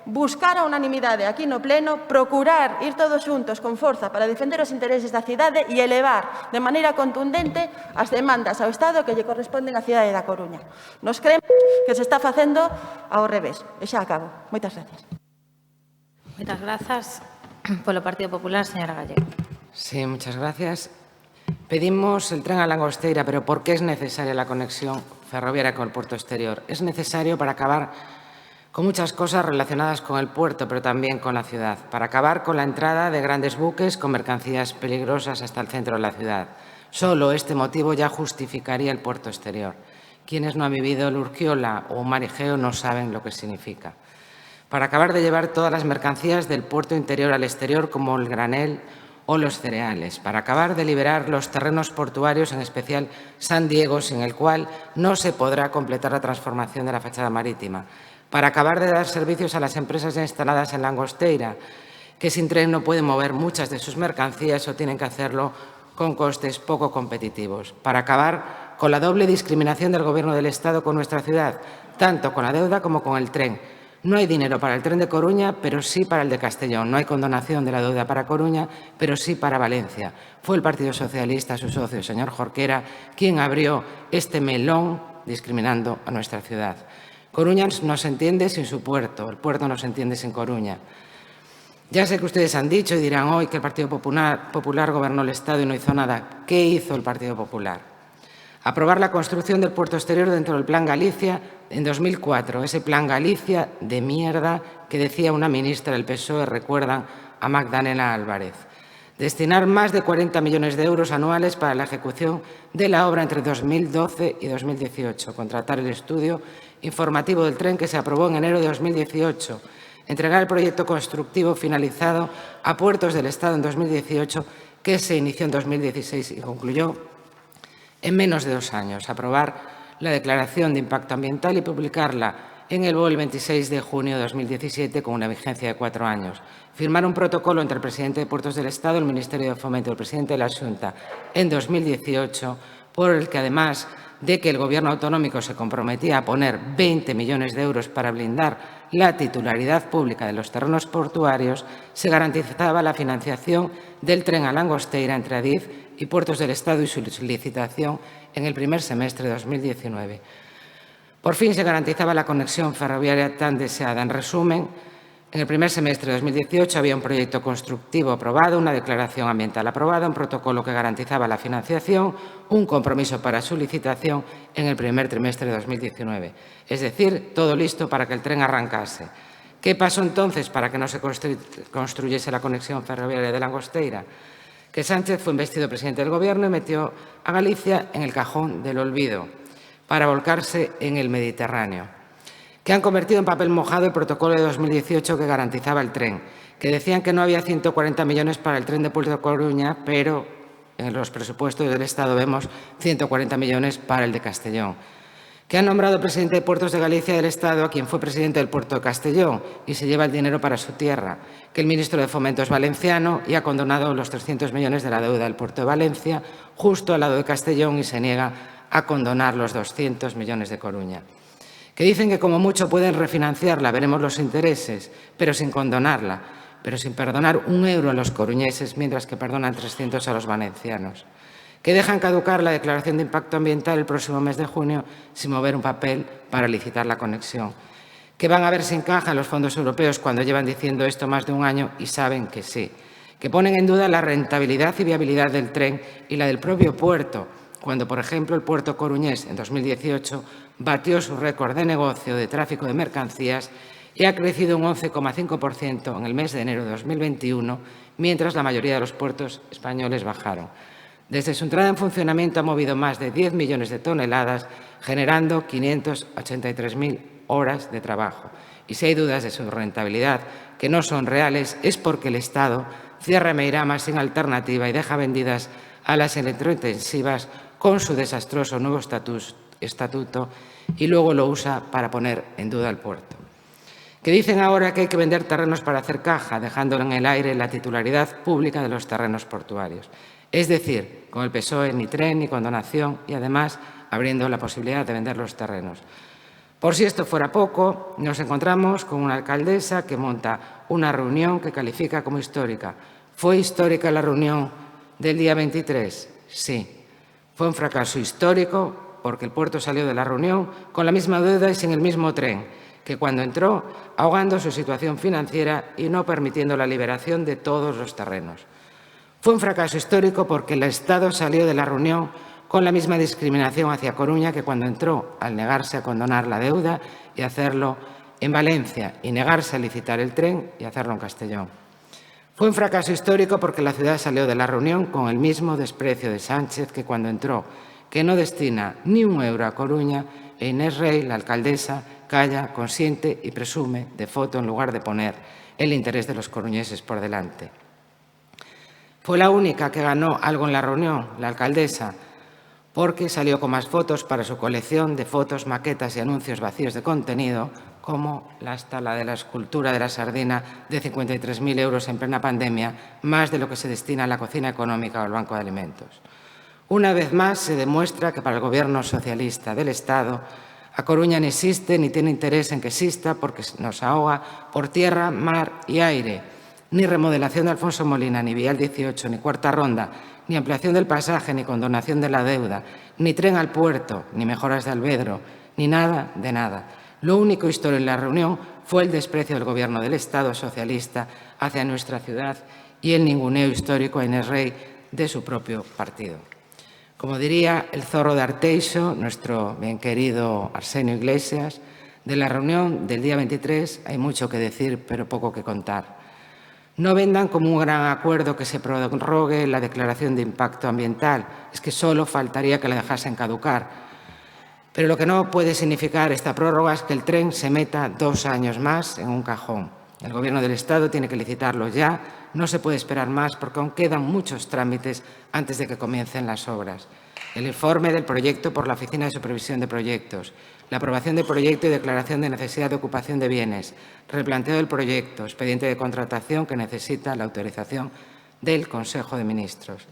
buscar a unanimidade aquí no Pleno, procurar ir todos xuntos con forza para defender os intereses da cidade e elevar de maneira contundente as demandas ao Estado que lle corresponden á cidade da Coruña. Nos creemos que se está facendo ao revés. E xa acabo. Moitas gracias. Moitas grazas. Polo Partido Popular, señora Gallego. Sí, muchas gracias. Pedimos el tren a Langosteira, pero ¿por qué es necesaria la conexión ferroviaria con el puerto exterior? Es necesario para acabar con muchas cosas relacionadas con el puerto, pero también con la ciudad, para acabar con la entrada de grandes buques con mercancías peligrosas hasta el centro de la ciudad. Solo este motivo ya justificaría el puerto exterior. Quienes no han vivido el Urquiola o un Marigeo no saben lo que significa. Para acabar de llevar todas las mercancías del puerto interior al exterior, como el granel o los cereales, para acabar de liberar los terrenos portuarios, en especial San Diego, sin el cual no se podrá completar la transformación de la fachada marítima, para acabar de dar servicios a las empresas instaladas en Langosteira, que sin tren no pueden mover muchas de sus mercancías o tienen que hacerlo con costes poco competitivos, para acabar con la doble discriminación del Gobierno del Estado con nuestra ciudad, tanto con la deuda como con el tren. No hay dinero para el tren de Coruña, pero sí para el de Castellón. No hay condonación de la deuda para Coruña, pero sí para Valencia. Fue el Partido Socialista, su socio, el señor Jorquera, quien abrió este melón discriminando a nuestra ciudad. Coruña no se entiende sin su puerto, el puerto no se entiende sin Coruña. Ya sé que ustedes han dicho y dirán hoy que el Partido Popular gobernó el Estado y no hizo nada. ¿Qué hizo el Partido Popular? Aprobar la construcción del puerto exterior dentro del Plan Galicia en 2004, ese Plan Galicia de mierda que decía una ministra del PSOE, recuerdan a Magdalena Álvarez. Destinar más de 40 millones de euros anuales para la ejecución de la obra entre 2012 y 2018, contratar el estudio informativo del tren que se aprobó en enero de 2018, entregar el proyecto constructivo finalizado a Puertos del Estado en 2018, que se inició en 2016 y concluyó en menos de 2 años, aprobar la declaración de impacto ambiental y publicarla en el BOE el 26 de junio de 2017 con una vigencia de 4 años. Firmar un protocolo entre el presidente de Puertos del Estado, el Ministerio de Fomento y el presidente de la Xunta en 2018, por el que, además de que el Gobierno autonómico se comprometía a poner 20 millones de euros para blindar la titularidad pública de los terrenos portuarios, se garantizaba la financiación del tren a Langosteira entre Adif y Puertos del Estado y su licitación en el primer semestre de 2019. Por fin se garantizaba la conexión ferroviaria tan deseada. En resumen, en el primer semestre de 2018 había un proyecto constructivo aprobado, una declaración ambiental aprobada, un protocolo que garantizaba la financiación, un compromiso para su licitación en el primer trimestre de 2019. Es decir, todo listo para que el tren arrancase. ¿Qué pasó entonces para que no se construyese la conexión ferroviaria de Langosteira? Que Sánchez fue investido presidente del Gobierno y metió a Galicia en el cajón del olvido para volcarse en el Mediterráneo. Que han convertido en papel mojado el protocolo de 2018 que garantizaba el tren, que decían que no había 140 millones para el tren de Puerto de Coruña, pero en los presupuestos del Estado vemos 140 millones para el de Castellón. Que han nombrado presidente de Puertos de Galicia del Estado a quien fue presidente del puerto de Castellón y se lleva el dinero para su tierra. Que el ministro de Fomento es valenciano y ha condonado los 300 millones de la deuda del puerto de Valencia, justo al lado de Castellón, y se niega a condonar los 200 millones de Coruña. Que dicen que como mucho pueden refinanciarla, veremos los intereses, pero sin condonarla, pero sin perdonar un euro a los coruñeses, mientras que perdonan 300 a los valencianos. Que dejan caducar la declaración de impacto ambiental el próximo mes de junio sin mover un papel para licitar la conexión. Que van a ver si encajan los fondos europeos cuando llevan diciendo esto más de un año y saben que sí. Que ponen en duda la rentabilidad y viabilidad del tren y la del propio puerto, cuando, por ejemplo, el puerto coruñés en 2018 batió su récord de negocio de tráfico de mercancías y ha crecido un 11,5% en el mes de enero de 2021, mientras la mayoría de los puertos españoles bajaron. Desde su entrada en funcionamiento ha movido más de 10 millones de toneladas, generando 583.000 horas de trabajo. Y si hay dudas de su rentabilidad, que no son reales, es porque el Estado cierra Meirama sin alternativa y deja vendidas a las electrointensivas con su desastroso nuevo estatuto y luego lo usa para poner en duda el puerto. Que dicen ahora que hay que vender terrenos para hacer caja, dejando en el aire la titularidad pública de los terrenos portuarios. Es decir, con el PSOE ni tren ni condonación y además abriendo la posibilidad de vender los terrenos. Por si esto fuera poco, nos encontramos con una alcaldesa que monta una reunión que califica como histórica. ¿Fue histórica la reunión del día 23? Sí. Fue un fracaso histórico porque el puerto salió de la reunión con la misma deuda y sin el mismo tren que cuando entró, ahogando su situación financiera y no permitiendo la liberación de todos los terrenos. Fue un fracaso histórico porque el Estado salió de la reunión con la misma discriminación hacia Coruña que cuando entró, al negarse a condonar la deuda y hacerlo en Valencia y negarse a licitar el tren y hacerlo en Castellón. Fue un fracaso histórico porque la ciudad salió de la reunión con el mismo desprecio de Sánchez que cuando entró, que no destina ni un euro a Coruña e Inés Rey, la alcaldesa, calla, consiente y presume de foto en lugar de poner el interés de los coruñeses por delante. Fue la única que ganó algo en la reunión, la alcaldesa, porque salió con más fotos para su colección de fotos, maquetas y anuncios vacíos de contenido, como hasta la de la escultura de la sardina de 53.000 euros en plena pandemia, más de lo que se destina a la cocina económica o al Banco de Alimentos. Una vez más se demuestra que para el Gobierno socialista del Estado, A Coruña ni existe ni tiene interés en que exista porque nos ahoga por tierra, mar y aire. Ni remodelación de Alfonso Molina, ni Vial 18, ni Cuarta Ronda, ni ampliación del pasaje, ni condonación de la deuda, ni tren al puerto, ni mejoras de Alvedro, ni nada de nada. Lo único histórico en la reunión fue el desprecio del Gobierno del Estado socialista hacia nuestra ciudad y el ninguneo histórico a Inés Rey de su propio partido. Como diría el zorro de Arteixo, nuestro bien querido Arsenio Iglesias, de la reunión del día 23 hay mucho que decir, pero poco que contar. No vendan como un gran acuerdo que se prorrogue la declaración de impacto ambiental. Es que solo faltaría que la dejasen caducar. Pero lo que no puede significar esta prórroga es que el tren se meta 2 años más en un cajón. El Gobierno del Estado tiene que licitarlo ya. No se puede esperar más porque aún quedan muchos trámites antes de que comiencen las obras. El informe del proyecto por la Oficina de Supervisión de Proyectos, la aprobación del proyecto y declaración de necesidad de ocupación de bienes, replanteo del proyecto, expediente de contratación que necesita la autorización del Consejo de Ministros.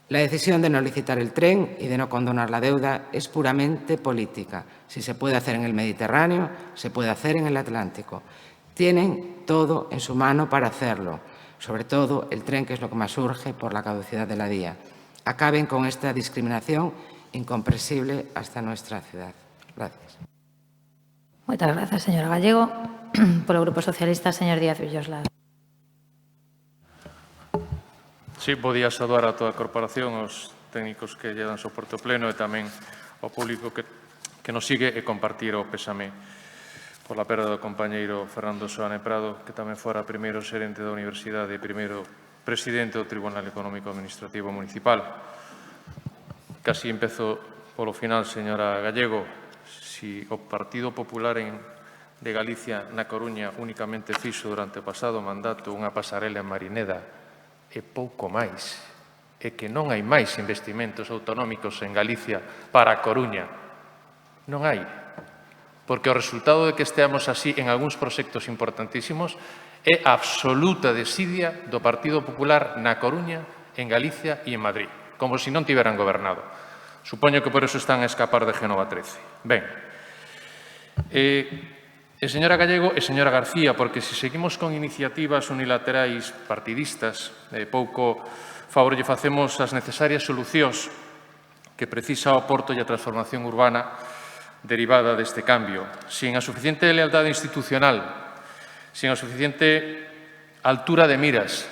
La decisión de no licitar el tren y de no condonar la deuda es puramente política. Si se puede hacer en el Mediterráneo, se puede hacer en el Atlántico. Tienen todo en su mano para hacerlo, sobre todo el tren, que es lo que más urge por la caducidad de la vía. Acaben con esta discriminación incomprensible hasta nuestra ciudad. Gracias. Moitas grazas, señora Gallego. Polo Grupo Socialista, señor Díaz Villoslada. Sí, podía saudar a toda a corporación, aos técnicos que lle dan soporte ao pleno e tamén ao público que nos sigue e compartir o pésame pola perda do compañeiro Fernando Soane Prado, que tamén fora primeiro xerente da Universidade e primeiro presidente do Tribunal Económico Administrativo Municipal. Casi empezo polo final, señora Gallego. Si o Partido Popular de Galicia na Coruña únicamente fixo durante o pasado mandato unha pasarela en Marineda e pouco máis, e que non hai máis investimentos autonómicos en Galicia para a Coruña, non hai. Porque o resultado de que esteamos así en algúns proxectos importantísimos é a absoluta desidia do Partido Popular na Coruña, en Galicia e en Madrid, como se non tiveran gobernado. Supoño que por eso están a escapar de Génova 13. Ben, señora Gallego e señora García, porque se seguimos con iniciativas unilaterais partidistas, pouco favor lle facemos as necesarias solucións que precisa o Porto e a transformación urbana derivada deste cambio, sin a suficiente lealtade institucional, sin a suficiente altura de miras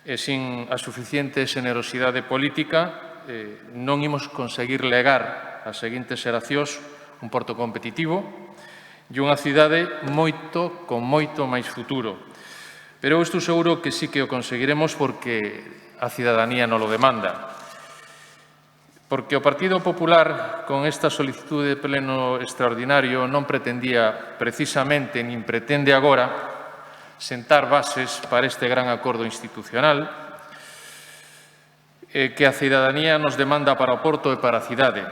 e sin a suficiente xenerosidade política, non imos conseguir legar ás seguintes xeracións un porto competitivo e unha cidade con moito máis futuro. Pero eu estou seguro que sí que o conseguiremos porque a cidadanía non lo demanda. Porque o Partido Popular, con esta solicitude de pleno extraordinario, non pretendía precisamente, nin pretende agora, sentar bases para este gran acordo institucional que a cidadanía nos demanda para o Porto e para a cidade.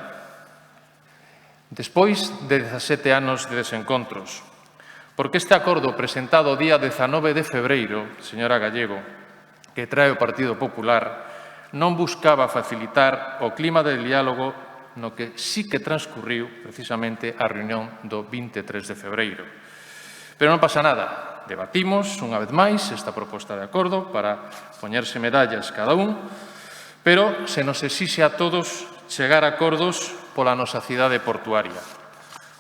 Despois de 17 anos de desencontros, porque este acordo presentado o día 19 de febreiro, señora Gallego, que trae o Partido Popular, non buscaba facilitar o clima de diálogo no que sí que transcurriu precisamente a reunión do 23 de febreiro. Pero non pasa nada, debatimos unha vez máis esta proposta de acordo para poñerse medallas cada un, pero se nos exixe a todos chegar a acordos pola nosa cidade portuaria.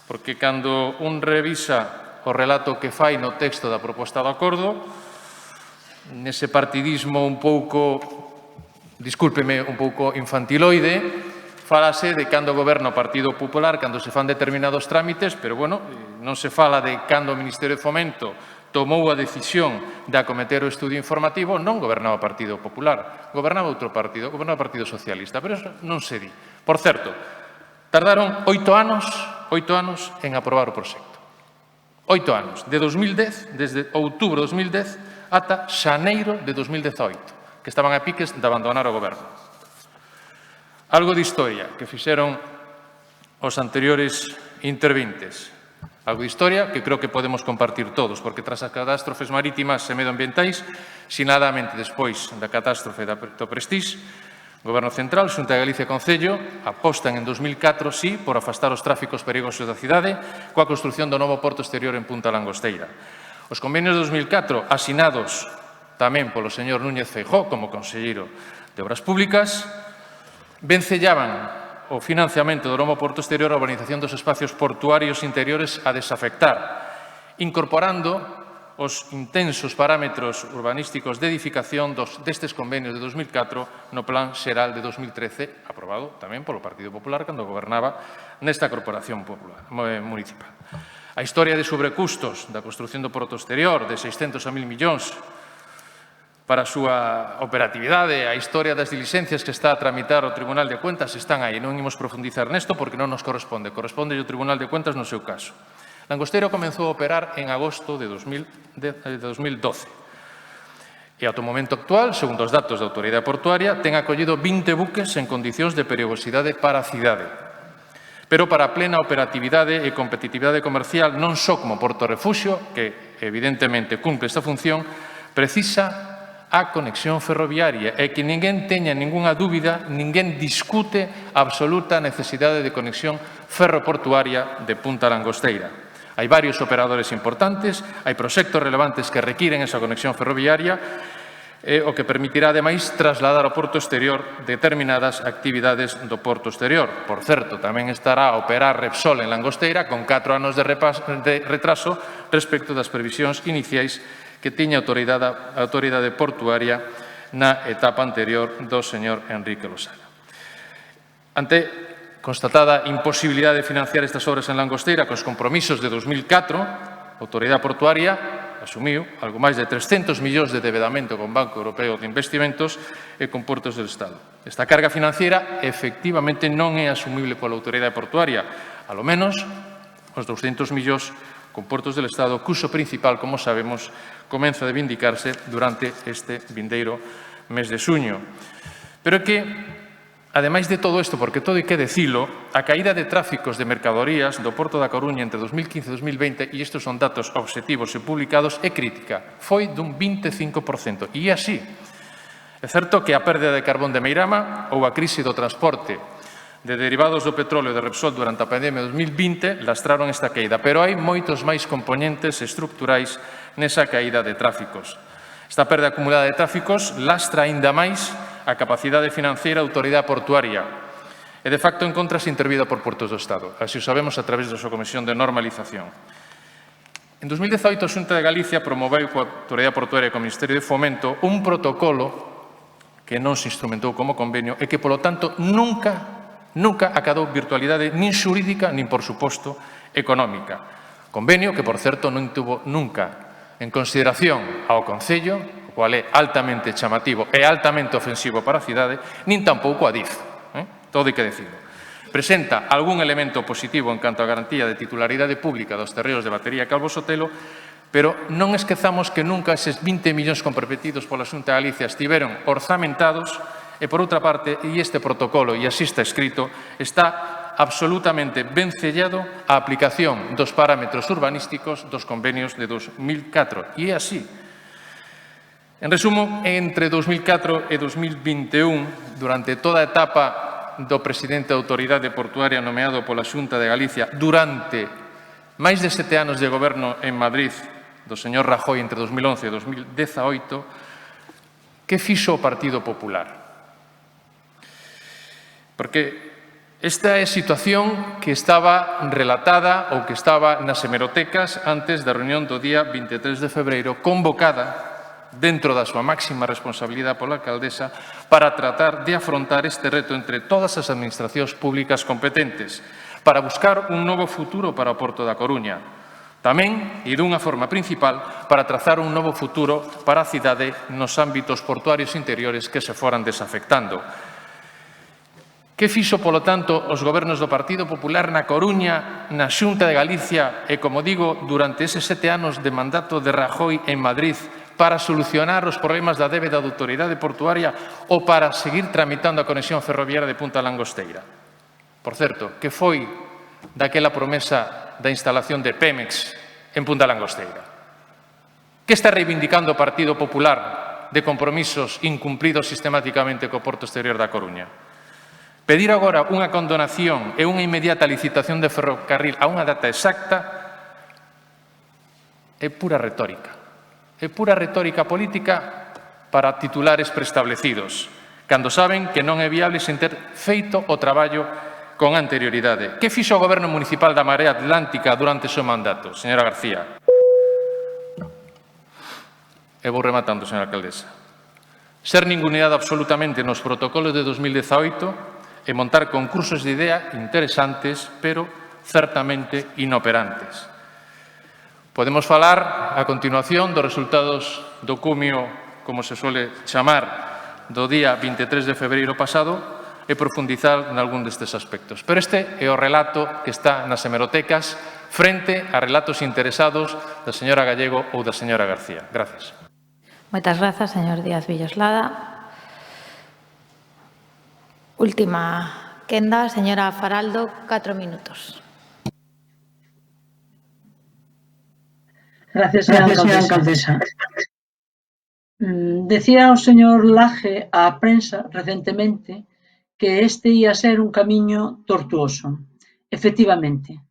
Porque cando un revisa o relato que fai no texto da proposta de acordo, nese partidismo un pouco, discúlpeme, un pouco infantiloide, falase de cando goberna o Partido Popular, cando se fan determinados trámites, pero, bueno, non se fala de cando o Ministerio de Fomento tomou a decisión de acometer o estudio informativo, non gobernaba o Partido Popular, gobernaba outro partido, gobernaba o Partido Socialista, pero eso non se di. Por certo, tardaron 8 anos en aprobar o proxecto. 8 anos, de 2010, desde outubro de 2010, ata xaneiro de 2018, que estaban a piques de abandonar o goberno. Algo de historia que fixeron os anteriores intervintes. Algo de historia que creo que podemos compartir todos, porque tras as catástrofes marítimas e medioambientais, sinadamente despois da catástrofe do Prestige, o Goberno Central, Xunta de Galicia e Concello, apostan en 2004, sí, por afastar os tráficos perigosos da cidade coa construción do novo porto exterior en Punta Langosteira. Os convenios de 2004, asinados tamén polo señor Núñez Feijóo como conselleiro de Obras Públicas, vencellaban o financiamento do novo porto exterior a urbanización dos espacios portuarios interiores a desafectar, incorporando os intensos parámetros urbanísticos de edificación destes convenios de 2004 no Plan Xeral de 2013, aprobado tamén polo Partido Popular cando gobernaba nesta corporación municipal. A historia de sobrecustos da construción do porto exterior de 600 a 1.000 millóns para a súa operatividade, a historia das diligencias que está a tramitar o Tribunal de Cuentas están aí. Non imos profundizar nesto porque non nos corresponde. Corresponde o Tribunal de Cuentas no seu caso. Langosteira comenzou a operar en agosto de 2012. E ao momento actual, segundo os datos da Autoridade Portuaria, ten acollido 20 buques en condicións de perigosidade para a cidade. Pero para a plena operatividade e competitividade comercial, non só como porto refuxio, que evidentemente cumple esta función, precisa a conexión ferroviaria e que ninguén teña ningunha dúbida, ninguén discute a absoluta necesidade de conexión ferroportuaria de Punta Langosteira. Hai varios operadores importantes, hai proxectos relevantes que requiren esa conexión ferroviaria, o que permitirá, ademais, trasladar ao porto exterior determinadas actividades do porto exterior. Por certo, tamén estará a operar Repsol en Langosteira con 4 anos de retraso respecto das previsións iniciais que tiña a autoridade portuaria na etapa anterior do señor Enrique Losada. Ante constatada imposibilidade de financiar estas obras en Langosteira cos compromisos de 2004, a autoridade portuaria asumiu algo máis de 300 millóns de debedamento con Banco Europeo de Investimentos e con Portos del Estado. Esta carga financiera efectivamente non é asumible pola autoridade portuaria, alo menos os 200 millóns con Portos del Estado, cuso principal, como sabemos, comeza a vindicarse durante este vindeiro mes de xuño. Pero é que, ademais de todo isto, porque todo hai que dicilo, a caída de tráficos de mercadorías do Porto da Coruña entre 2015 e 2020, e estes son datos obxectivos e publicados, é crítica. Foi dun 25%. E é así. É certo que a pérdida de carbón de Meirama ou a crise do transporte de derivados do petróleo de Repsol durante a pandemia de 2020 lastraron esta caída, pero hai moitos máis componentes estructurais nesa caída de tráficos. Esta perda acumulada de tráficos lastra aínda máis a capacidade financeira da autoridade portuaria e, de facto, encontrase intervida por Portos do Estado. Así o sabemos a través da súa Comisión de Normalización. En 2018, a Xunta de Galicia promoveu coa autoridade portuaria e co Ministerio de Fomento un protocolo que non se instrumentou como convenio e que, polo tanto, nunca acadou virtualidade nin xurídica nin, por suposto, económica. Convenio que, por certo, non tuvo nunca en consideración ao Concello, o cual é altamente chamativo e altamente ofensivo para a cidade, nin tampouco a DIF. Todo hai que decirlo. Presenta algún elemento positivo en canto á garantía de titularidade pública dos terreos de Batería e Calvo Sotelo, pero non esquezamos que nunca eses 20 millóns comprometidos pola Xunta de Galicia estiveron orzamentados e, por outra parte, e este protocolo, e así está escrito, está absolutamente vencellado á aplicación dos parámetros urbanísticos dos convenios de 2004. E é así. En resumo, entre 2004 e 2021, durante toda a etapa do presidente da Autoridade Portuaria nomeado pola Xunta de Galicia durante máis de 7 anos de goberno en Madrid do señor Rajoy entre 2011 e 2018, que fixo o Partido Popular? Porque esta é a situación que estaba relatada ou que estaba nas hemerotecas antes da reunión do día 23 de febreiro, convocada dentro da súa máxima responsabilidade pola alcaldesa para tratar de afrontar este reto entre todas as administracións públicas competentes, para buscar un novo futuro para o Porto da Coruña. Tamén, e dunha forma principal, para trazar un novo futuro para a cidade nos ámbitos portuarios interiores que se foran desafectando. Que fixo, polo tanto, os gobernos do Partido Popular na Coruña, na Xunta de Galicia e, como digo, durante eses 7 anos de mandato de Rajoy en Madrid para solucionar os problemas da débeda da Autoridade Portuaria ou para seguir tramitando a conexión ferroviaria de Punta Langosteira? Por certo, que foi daquela promesa da instalación de Pemex en Punta Langosteira? Que está reivindicando o Partido Popular de compromisos incumplidos sistemáticamente co Porto Exterior da Coruña? Pedir agora unha condonación e unha inmediata licitación de ferrocarril a unha data exacta é pura retórica. É pura retórica política para titulares preestablecidos, cando saben que non é viable sen ter feito o traballo con anterioridade. Que fixo o Goberno Municipal da Marea Atlántica durante o seu mandato, señora García? E vou rematando, señora alcaldesa. Ser ningunidade absolutamente nos protocolos de 2018 e montar concursos de idea interesantes, pero certamente inoperantes. Podemos falar, a continuación, dos resultados do cumio, como se suele chamar, do día 23 de febreiro pasado e profundizar nalgún destes aspectos. Pero este é o relato que está nas hemerotecas frente a relatos interesados da señora Gallego ou da señora García. Gracias. Moitas grazas, señor Díaz Villoslada. Última quenda, señora Faraldo, 4 minutos. Gracias, señora alcaldesa. Decía o señor Laje á prensa recentemente que este ia ser un camiño tortuoso. Efectivamente.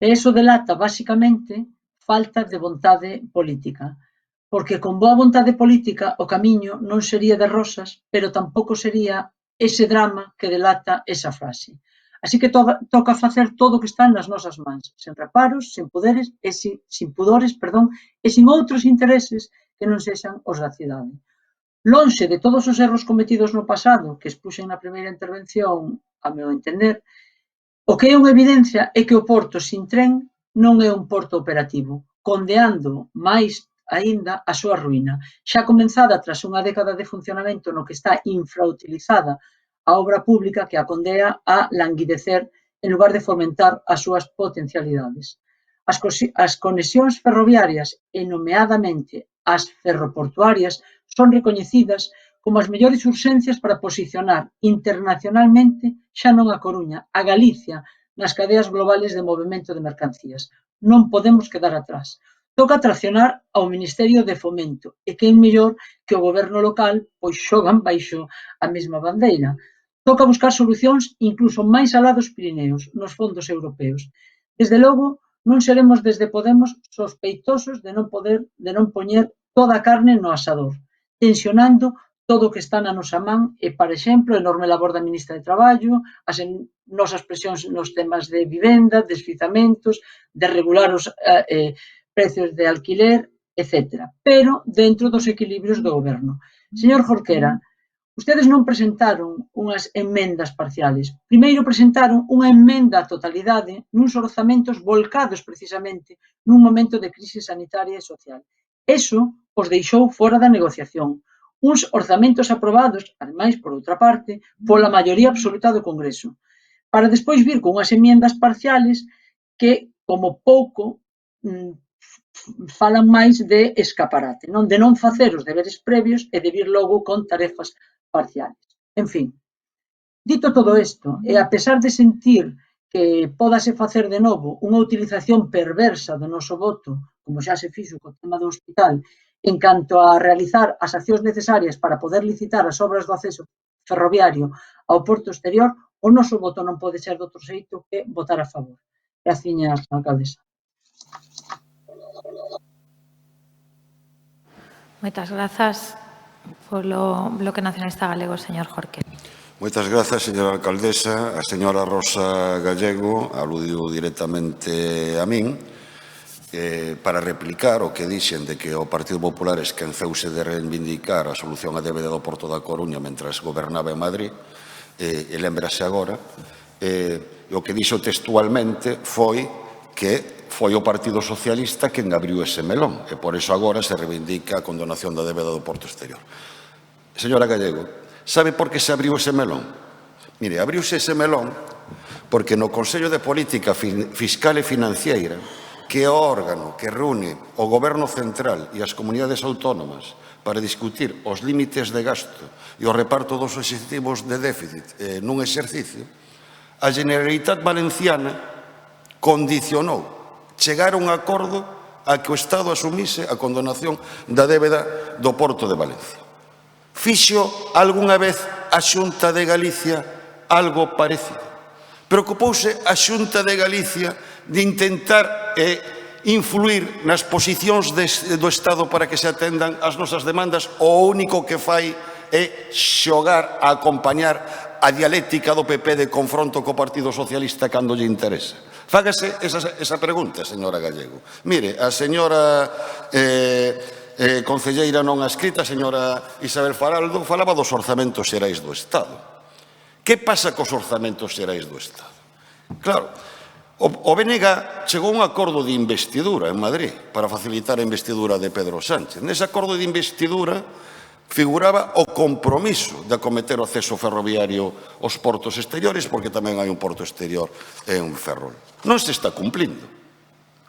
E iso delata, basicamente, falta de vontade política. Porque con boa vontade política o camiño non sería de rosas, pero tampouco sería ese drama que delata esa frase. Así que toca facer todo o que está nas nosas mans, sen reparos, sen pudores e sin outros intereses que non sexan os da cidade. Lonxe de todos os erros cometidos no pasado, que expuxen na primeira intervención, a meu entender, o que é unha evidencia é que o porto sin tren non é un porto operativo, condeando máis aínda a súa ruína, xa comenzada tras unha década de funcionamento no que está infrautilizada a obra pública que a condea a languidecer en lugar de fomentar as súas potencialidades. As conexións ferroviarias e, nomeadamente, as ferroportuarias son recoñecidas como as mellores urxencias para posicionar internacionalmente xa non a Coruña, a Galicia, nas cadeas globales de movimento de mercancías. Non podemos quedar atrás. Toca traccionar ao Ministerio de Fomento e que é mellor que o goberno local pois xogan baixo a mesma bandeira. Toca buscar solucións incluso máis alá dos Pirineos, nos fondos europeos. Desde logo, non seremos desde Podemos sospeitosos de non poñer toda a carne no asador, tensionando todo o que está na nosa man e, por exemplo, a enorme labor da ministra de Traballo, as nosas presións nos temas de vivenda, deslizamentos, de regular os precios de alquiler, etc. Pero dentro dos equilibrios do goberno. Señor Jorquera, ustedes non presentaron unhas emendas parciales. Primeiro presentaron unha emenda á totalidade nuns orzamentos volcados precisamente nun momento de crise sanitaria e social. Eso os deixou fora da negociación. Uns orzamentos aprobados, ademais, por outra parte, pola maioría absoluta do Congreso, para despois vir con unhas emendas parciales que, como pouco, falan máis de escaparate, de non facer os deberes previos e de vir logo con tarefas parciales. En fin, dito todo isto, e a pesar de sentir que pódase facer de novo unha utilización perversa do noso voto, como xa se fixo co tema do hospital, en canto a realizar as accións necesarias para poder licitar as obras do acceso ferroviario ao Porto Exterior, O noso voto non pode ser de outro xeito que votar a favor. Graciñas, alcaldesa. Moitas grazas polo Bloque Nacionalista Galego, señor Jorque. Moitas grazas, señora alcaldesa. A señora Rosa Gallego aludiu directamente a min para replicar o que dixen de que o Partido Popular esquenceuse de reivindicar a solución á débeda do Porto da Coruña mentras gobernaba en Madrid, e lembrase agora, o que dixo textualmente foi que foi o Partido Socialista quen abriu ese melón, e por iso agora se reivindica a condonación da débeda do Porto Exterior. Señora Gallego, sabe por que se abriu ese melón? Mire, abriuse ese melón porque no Consello de Política Fiscal e Financiera, que é o órgano que reúne o Goberno Central e as comunidades autónomas para discutir os límites de gasto e o reparto dos obxectivos de déficit nun exercicio, a Generalitat Valenciana condicionou chegar a un acordo a que o Estado asumise a condonación da débeda do Porto de Valencia. Fixo algunha vez a Xunta de Galicia algo parecido? Preocupouse a Xunta de Galicia de intentar influir nas posicións do Estado para que se atendan as nosas demandas? O único que fai é xogar a acompañar a dialéctica do PP de confronto co Partido Socialista cando lle interesa. Fágase esa pregunta, señora Gallego. Mire, a señora concelleira non adscrita, a señora Isabel Faraldo, falaba dos orzamentos xerais do Estado. Que pasa cos orzamentos xerais do Estado? Claro, o BNG chegou a un acordo de investidura en Madrid para facilitar a investidura de Pedro Sánchez. Nese acordo de investidura figuraba o compromiso de acometer o acceso ferroviario aos portos exteriores, porque tamén hai un porto exterior en Ferrol. Non se está cumplindo.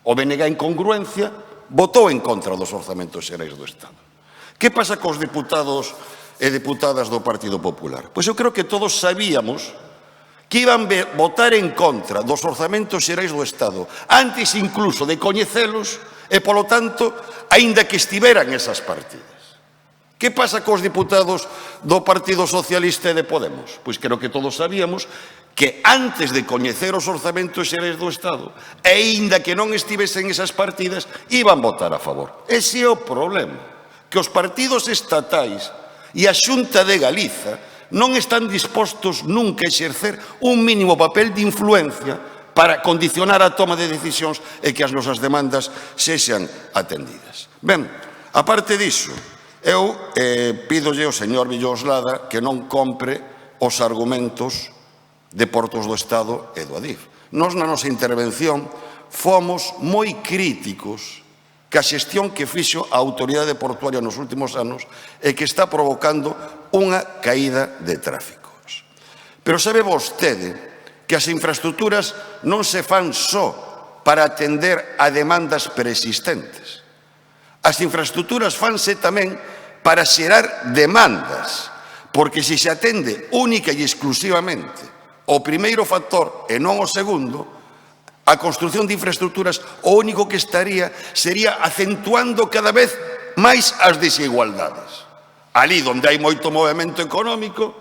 O BNG, en congruencia, votou en contra dos orzamentos xerais do Estado. Que pasa cos deputados e deputadas do Partido Popular? Pois eu creo que todos sabíamos que iban votar en contra dos orzamentos xerais do Estado antes incluso de coñecelos e, polo tanto, aínda que estiveran esas partidas. Que pasa cos deputados do Partido Socialista e de Podemos? Pois creo que todos sabíamos que antes de coñecer os orzamentos xerais do Estado, e aínda que non estivesen esas partidas, iban votar a favor. Ese é o problema, que os partidos estatais e a Xunta de Galiza non están dispostos nunca a exercer un mínimo papel de influencia para condicionar a toma de decisións e que as nosas demandas sexan atendidas. Ben, aparte diso, eu pídolle ao señor Villoslada que non compre os argumentos de Portos do Estado e do Adif. Nós, na nosa intervención, fomos moi críticos ca xestión que fixo a autoridade portuaria nos últimos anos e que está provocando unha caída de tráficos. Pero sabe vostede que as infraestructuras non se fan só para atender a demandas preexistentes. As infraestructuras fanse tamén para xerar demandas, porque se se atende única e exclusivamente o primeiro factor e non o segundo, a construción de infraestructuras o único que estaría sería acentuando cada vez máis as desigualdades. Ali onde hai moito movimento económico,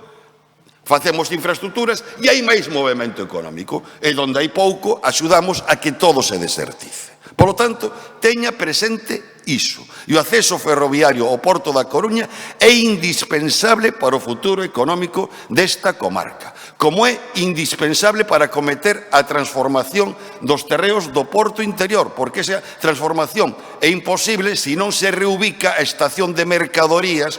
facemos infraestructuras e hai máis movimento económico, e onde hai pouco, axudamos a que todo se desertice. Por lo tanto, teña presente iso. E o acceso ferroviario ao Porto da Coruña é indispensable para o futuro económico desta comarca, como é indispensable para acometer a transformación dos terreos do Porto Interior, porque esa transformación é imposible se non se reubica a estación de mercadorías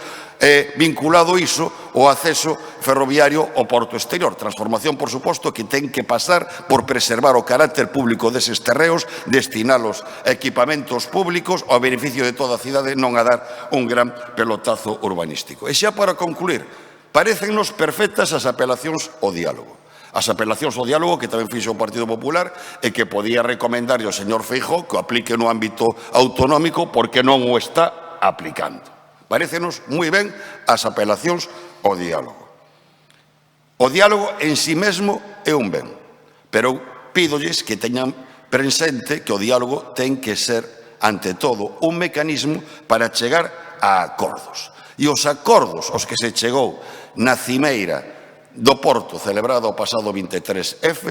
vinculado iso ao acceso ferroviario ao Porto Exterior. Transformación, por suposto, que ten que pasar por preservar o carácter público deses terreos, destinalos a equipamentos públicos ao beneficio de toda a cidade, non a dar un gran pelotazo urbanístico. E xa para concluir, parécennos perfectas as apelacións ao diálogo. As apelacións ao diálogo que tamén fixo o Partido Popular e que podía recomendarlle ao señor Feijóo que o aplique no ámbito autonómico porque non o está aplicando. Parécenos moi ben as apelacións ao diálogo. O diálogo en si mesmo é un ben, pero pídolles que teñan presente que o diálogo ten que ser, ante todo, un mecanismo para chegar a acordos. E os acordos aos que se chegou na cimeira do Porto, celebrada o pasado 23F,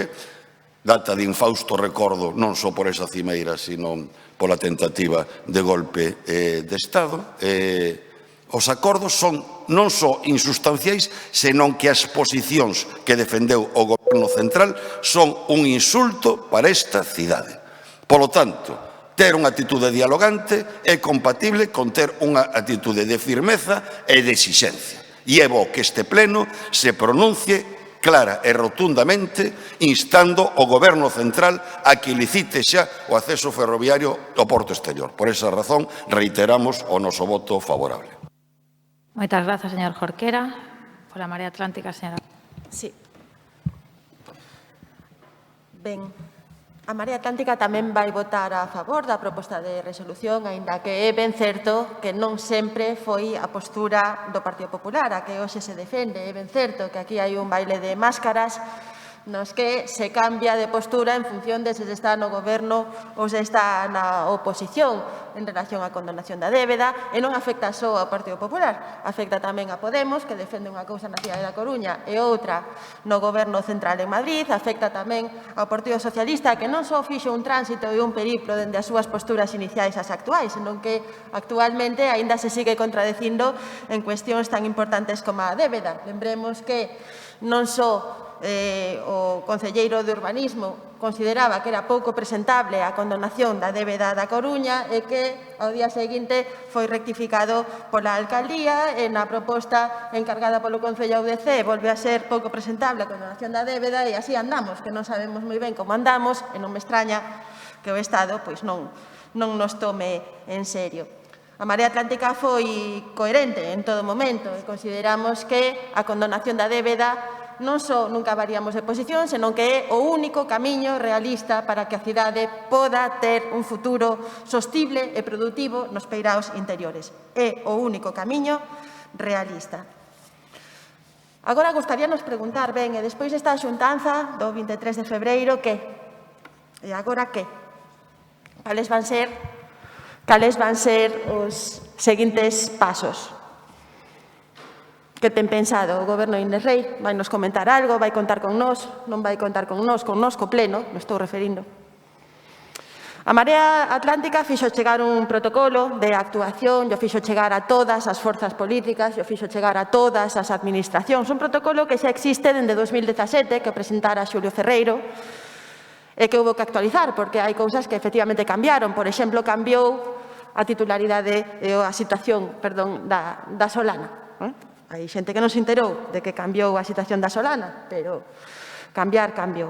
data de infausto recordo non só por esa cimeira, sino pola tentativa de golpe de Estado. Os acordos son non só insustanciais, senón que as posicións que defendeu o Goberno central son un insulto para esta cidade. Polo tanto, ter unha atitude dialogante é compatible con ter unha atitude de firmeza e de exixencia. E é bo que este pleno se pronuncie clara e rotundamente instando o Goberno central a que licite xa o acceso ferroviario ao porto exterior. Por esa razón, reiteramos o noso voto favorable. Moitas grazas, señor Jorquera. Pola Marea Atlántica, señora. Sí. Ben, a Marea Atlántica tamén vai votar a favor da proposta de resolución, aínda que é ben certo que non sempre foi a postura do Partido Popular, a que hoxe se defende. É ben certo que aquí hai un baile de máscaras nos que se cambia de postura en función de se está no goberno ou se está na oposición en relación á condonación da débeda, e non afecta só ao Partido Popular, afecta tamén a Podemos, que defende unha cousa na cidade da Coruña e outra no goberno central en Madrid, afecta tamén ao Partido Socialista, que non só fixo un tránsito e un periplo dende as súas posturas iniciais ás actuais, senón que actualmente aínda se sigue contradicindo en cuestións tan importantes como a débeda. Lembremos que non só o concelleiro de Urbanismo consideraba que era pouco presentable a condonación da débeda da Coruña e que ao día seguinte foi rectificado pola alcaldía e na proposta encargada polo Concello UDC volve a ser pouco presentable a condonación da débeda e así andamos, que non sabemos moi ben como andamos e non me extraña que o Estado pois non nos tome en serio. A Marea Atlántica foi coherente en todo momento e consideramos que a condonación da débeda non só nunca variamos de posición, senón que é o único camiño realista para que a cidade poda ter un futuro sostible e productivo nos peiraos interiores. É o único camiño realista. Agora gostaríanos preguntar, ben, e despois desta xuntanza do 23 de febreiro, que? E agora que? Cales van ser os seguintes pasos? Que ten pensado o Goberno de Inés Rei? Vai nos comentar algo? Vai contar con nós? Non vai contar con nós co pleno, me estou referindo. A Marea Atlántica fixo chegar un protocolo de actuación, yo fixo chegar a todas as forzas políticas, yo fixo chegar a todas as administracións. Un protocolo que xa existe dende 2017, que presentara Xulio Ferreiro, e que houve que actualizar, porque hai cousas que efectivamente cambiaron. Por exemplo, cambiou a titularidade e a situación, da Solana. Hai xente que non se enterou de que cambiou a situación da Solana, pero cambiou.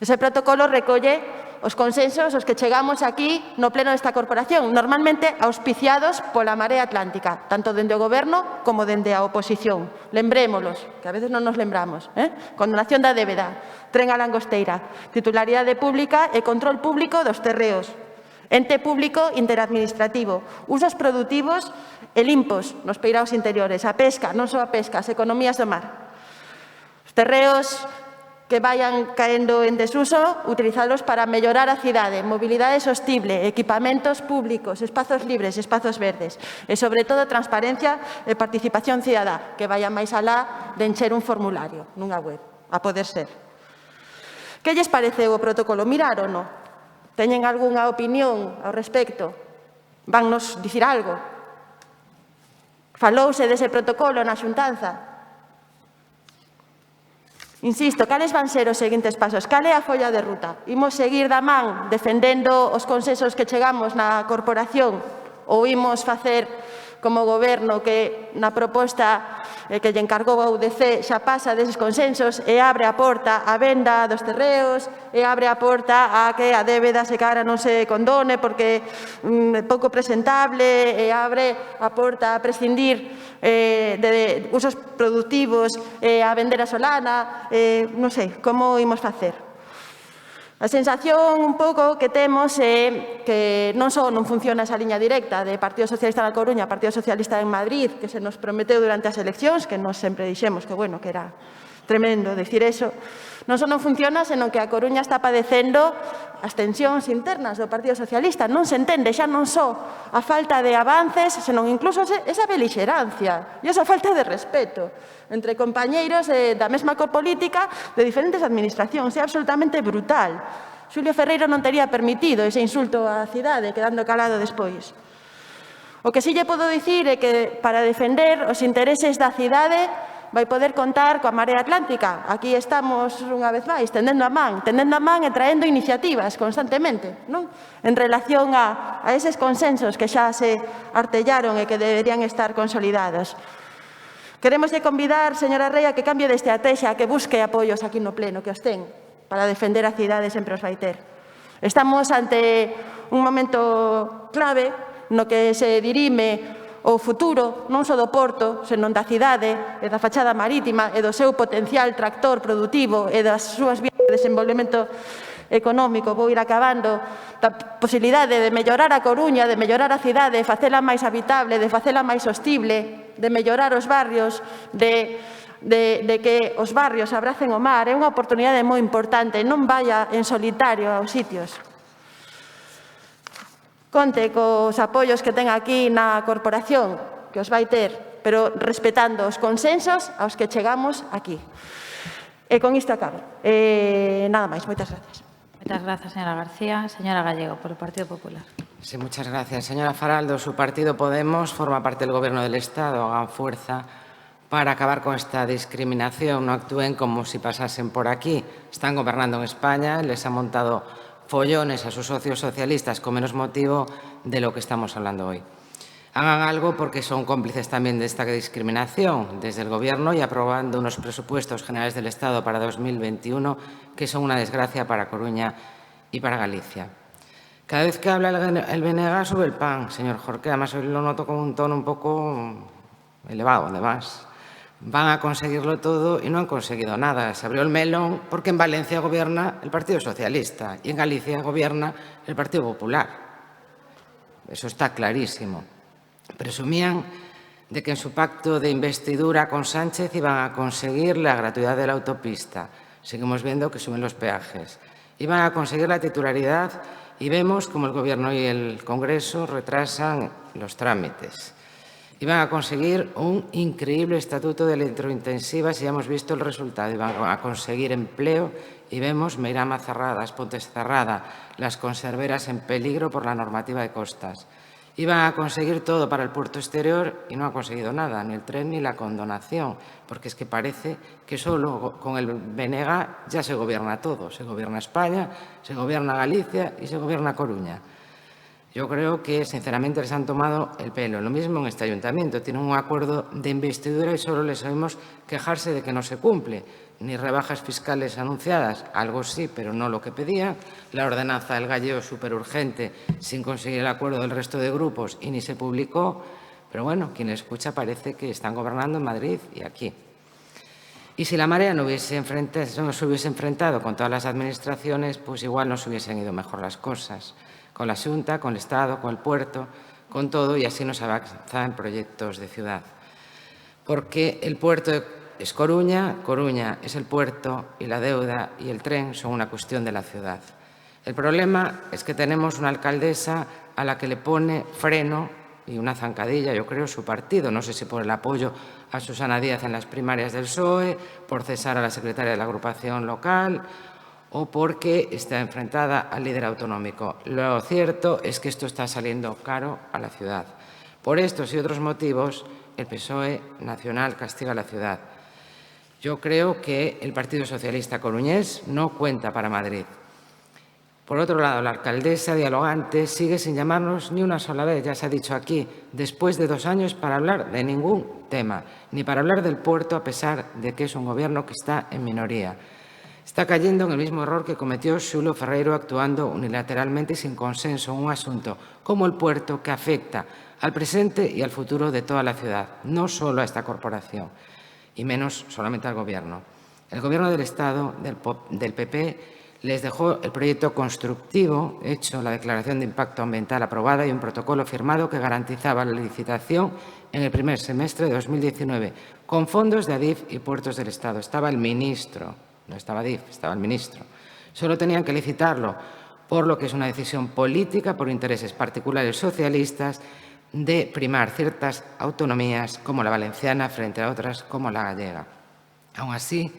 Ese protocolo recolle os consensos aos que chegamos aquí no pleno desta corporación, normalmente auspiciados pola Marea Atlántica, tanto dende o Goberno como dende a oposición. Lembrémolos, que a veces non nos lembramos. Condonación da débeda, tren a Langosteira, titularidade pública e control público dos terreos, ente público interadministrativo, usos produtivos e limpos nos peiraos interiores, a pesca, non só a pesca, as economías do mar. Os terreos que vayan caendo en desuso, utilizalos para mellorar a cidade, mobilidade sostible, equipamentos públicos, espazos libres, espazos verdes e, sobre todo, transparencia e participación cidadá, que vaya máis alá de encher un formulario nunha web, a poder ser. Que lles pareceu o protocolo? Miraron, non? Teñen algunha opinión ao respecto? Vannos dicir algo? Falouse dese protocolo na xuntanza? Insisto, cales van ser os seguintes pasos? Cal é a folla de ruta? Imos seguir da man defendendo os consensos que chegamos na corporación ou imos facer como goberno que na proposta que lle encargou a UDC xa pasa deses consensos e abre a porta á venda dos terreos e abre a porta a que a débeda se cara non se condone porque é pouco presentable e abre a porta a prescindir de usos productivos e a vender a Solana, non sei, como imos facer? A sensación un pouco que temos é que non só non funciona esa liña directa de Partido Socialista na Coruña, Partido Socialista en Madrid, que se nos prometeu durante as eleccións, que nos sempre dixemos que, bueno, que era tremendo decir eso. Non só non funciona, senón que a Coruña está padecendo as tensións internas do Partido Socialista. Non se entende xa non só a falta de avances, senón incluso esa belixerancia e esa falta de respeto entre compañeiros da mesma cor política de diferentes administracións. É absolutamente brutal. Xulio Ferreiro non tería permitido ese insulto á cidade, quedando calado despois. O que sí lle podo dicir é que para defender os intereses da cidade vai poder contar coa Marea Atlántica. Aquí estamos unha vez máis, tendendo a man e traendo iniciativas constantemente, non? En relación a eses consensos que xa se artellaron e que deberían estar consolidados. Queremos convidar, señora Rei, a que cambie de estrategia, a que busque apoios aquí no Pleno, que os ten, para defender a cidade sempre os vai ter. Estamos ante un momento clave no que se dirime o futuro non só do porto, senón da cidade e da fachada marítima e do seu potencial tractor produtivo e das súas vías de desenvolvemento económico. Vou ir acabando. Da posibilidade de mellorar a Coruña, de mellorar a cidade, de facela máis habitable, de facela máis sostible, de mellorar os barrios, de que os barrios abracen o mar. É unha oportunidade moi importante. Non vaya en solitario aos sitios. Conte cos apoios que ten aquí na corporación, que os vai ter, pero respetando os consensos aos que chegamos aquí. E con isto acabo. Nada máis, moitas gracias. Moitas grazas, señora García. Señora Gallego, por el Partido Popular. Sí, muchas gracias. Señora Faraldo, su partido Podemos forma parte del Gobierno del Estado. Hagan fuerza para acabar con esta discriminación. No actúen como si pasasen por aquí. Están gobernando en España, les han montado follones a sus socios socialistas con menos motivo de lo que estamos hablando hoy. Hagan algo porque son cómplices también de esta discriminación desde el Gobierno y aprobando unos presupuestos generales del Estado para 2021 que son una desgracia para Coruña y para Galicia. Cada vez que habla el BNG sube el pan, señor Jorqué, además hoy lo noto con un tono un poco elevado, además. Van a conseguirlo todo y no han conseguido nada. Se abrió el melón porque en Valencia gobierna el Partido Socialista y en Galicia gobierna el Partido Popular. Eso está clarísimo. Presumían de que en su pacto de investidura con Sánchez iban a conseguir la gratuidad de la autopista. Seguimos viendo que suben los peajes. Iban a conseguir la titularidad y vemos como el Gobierno y el Congreso retrasan los trámites. Iban a conseguir un increíble estatuto de electrointensivas y ya hemos visto el resultado. Iban a conseguir empleo y vemos Meirama cerrada, Pontes cerrada, las conserveras en peligro por la normativa de costas. Iban a conseguir todo para el puerto exterior y no han conseguido nada, ni el tren ni la condonación, porque es que parece que solo con el BNG ya se gobierna todo. Se gobierna España, se gobierna Galicia y se gobierna Coruña. Yo creo que, sinceramente, les han tomado el pelo. Lo mismo en este ayuntamiento. Tienen un acuerdo de investidura y solo les oímos quejarse de que no se cumple. Ni rebajas fiscales anunciadas, algo sí, pero no lo que pedían. La ordenanza del gallego súper urgente, sin conseguir el acuerdo del resto de grupos y ni se publicó. Pero bueno, quien escucha parece que están gobernando en Madrid y aquí. Y si la Marea no se hubiese enfrentado con todas las administraciones, pues igual no se hubiesen ido mejor las cosas. Con la Xunta, con el Estado, con el puerto, con todo, y así nos avanza en proyectos de ciudad. Porque el puerto es Coruña, Coruña es el puerto y la deuda y el tren son una cuestión de la ciudad. El problema es que tenemos una alcaldesa a la que le pone freno y una zancadilla, yo creo, su partido. No sé si por el apoyo a Susana Díaz en las primarias del PSOE, por cesar a la secretaria de la agrupación local o porque está enfrentada al líder autonómico. Lo cierto es que esto está saliendo caro a la ciudad. Por estos y otros motivos, el PSOE nacional castiga a la ciudad. Yo creo que el Partido Socialista coruñés no cuenta para Madrid. Por otro lado, la alcaldesa dialogante sigue sin llamarnos ni una sola vez, ya se ha dicho aquí, después de 2 años para hablar de ningún tema, ni para hablar del puerto, a pesar de que es un gobierno que está en minoría. Está cayendo en el mismo error que cometió Xulio Ferreiro actuando unilateralmente y sin consenso en un asunto como el puerto que afecta al presente y al futuro de toda la ciudad, no solo a esta corporación, y menos solamente al Gobierno. El Gobierno del Estado, del PP, Les dejó el proyecto constructivo hecho, la declaración de impacto ambiental aprobada y un protocolo firmado que garantizaba la licitación en el primer semestre de 2019 con fondos de Adif y Puertos del Estado. Estaba el ministro, no estaba Adif, estaba el ministro. Solo tenían que licitarlo, por lo que es una decisión política por intereses particulares socialistas de primar ciertas autonomías como la valenciana frente a otras como la gallega. Aún así,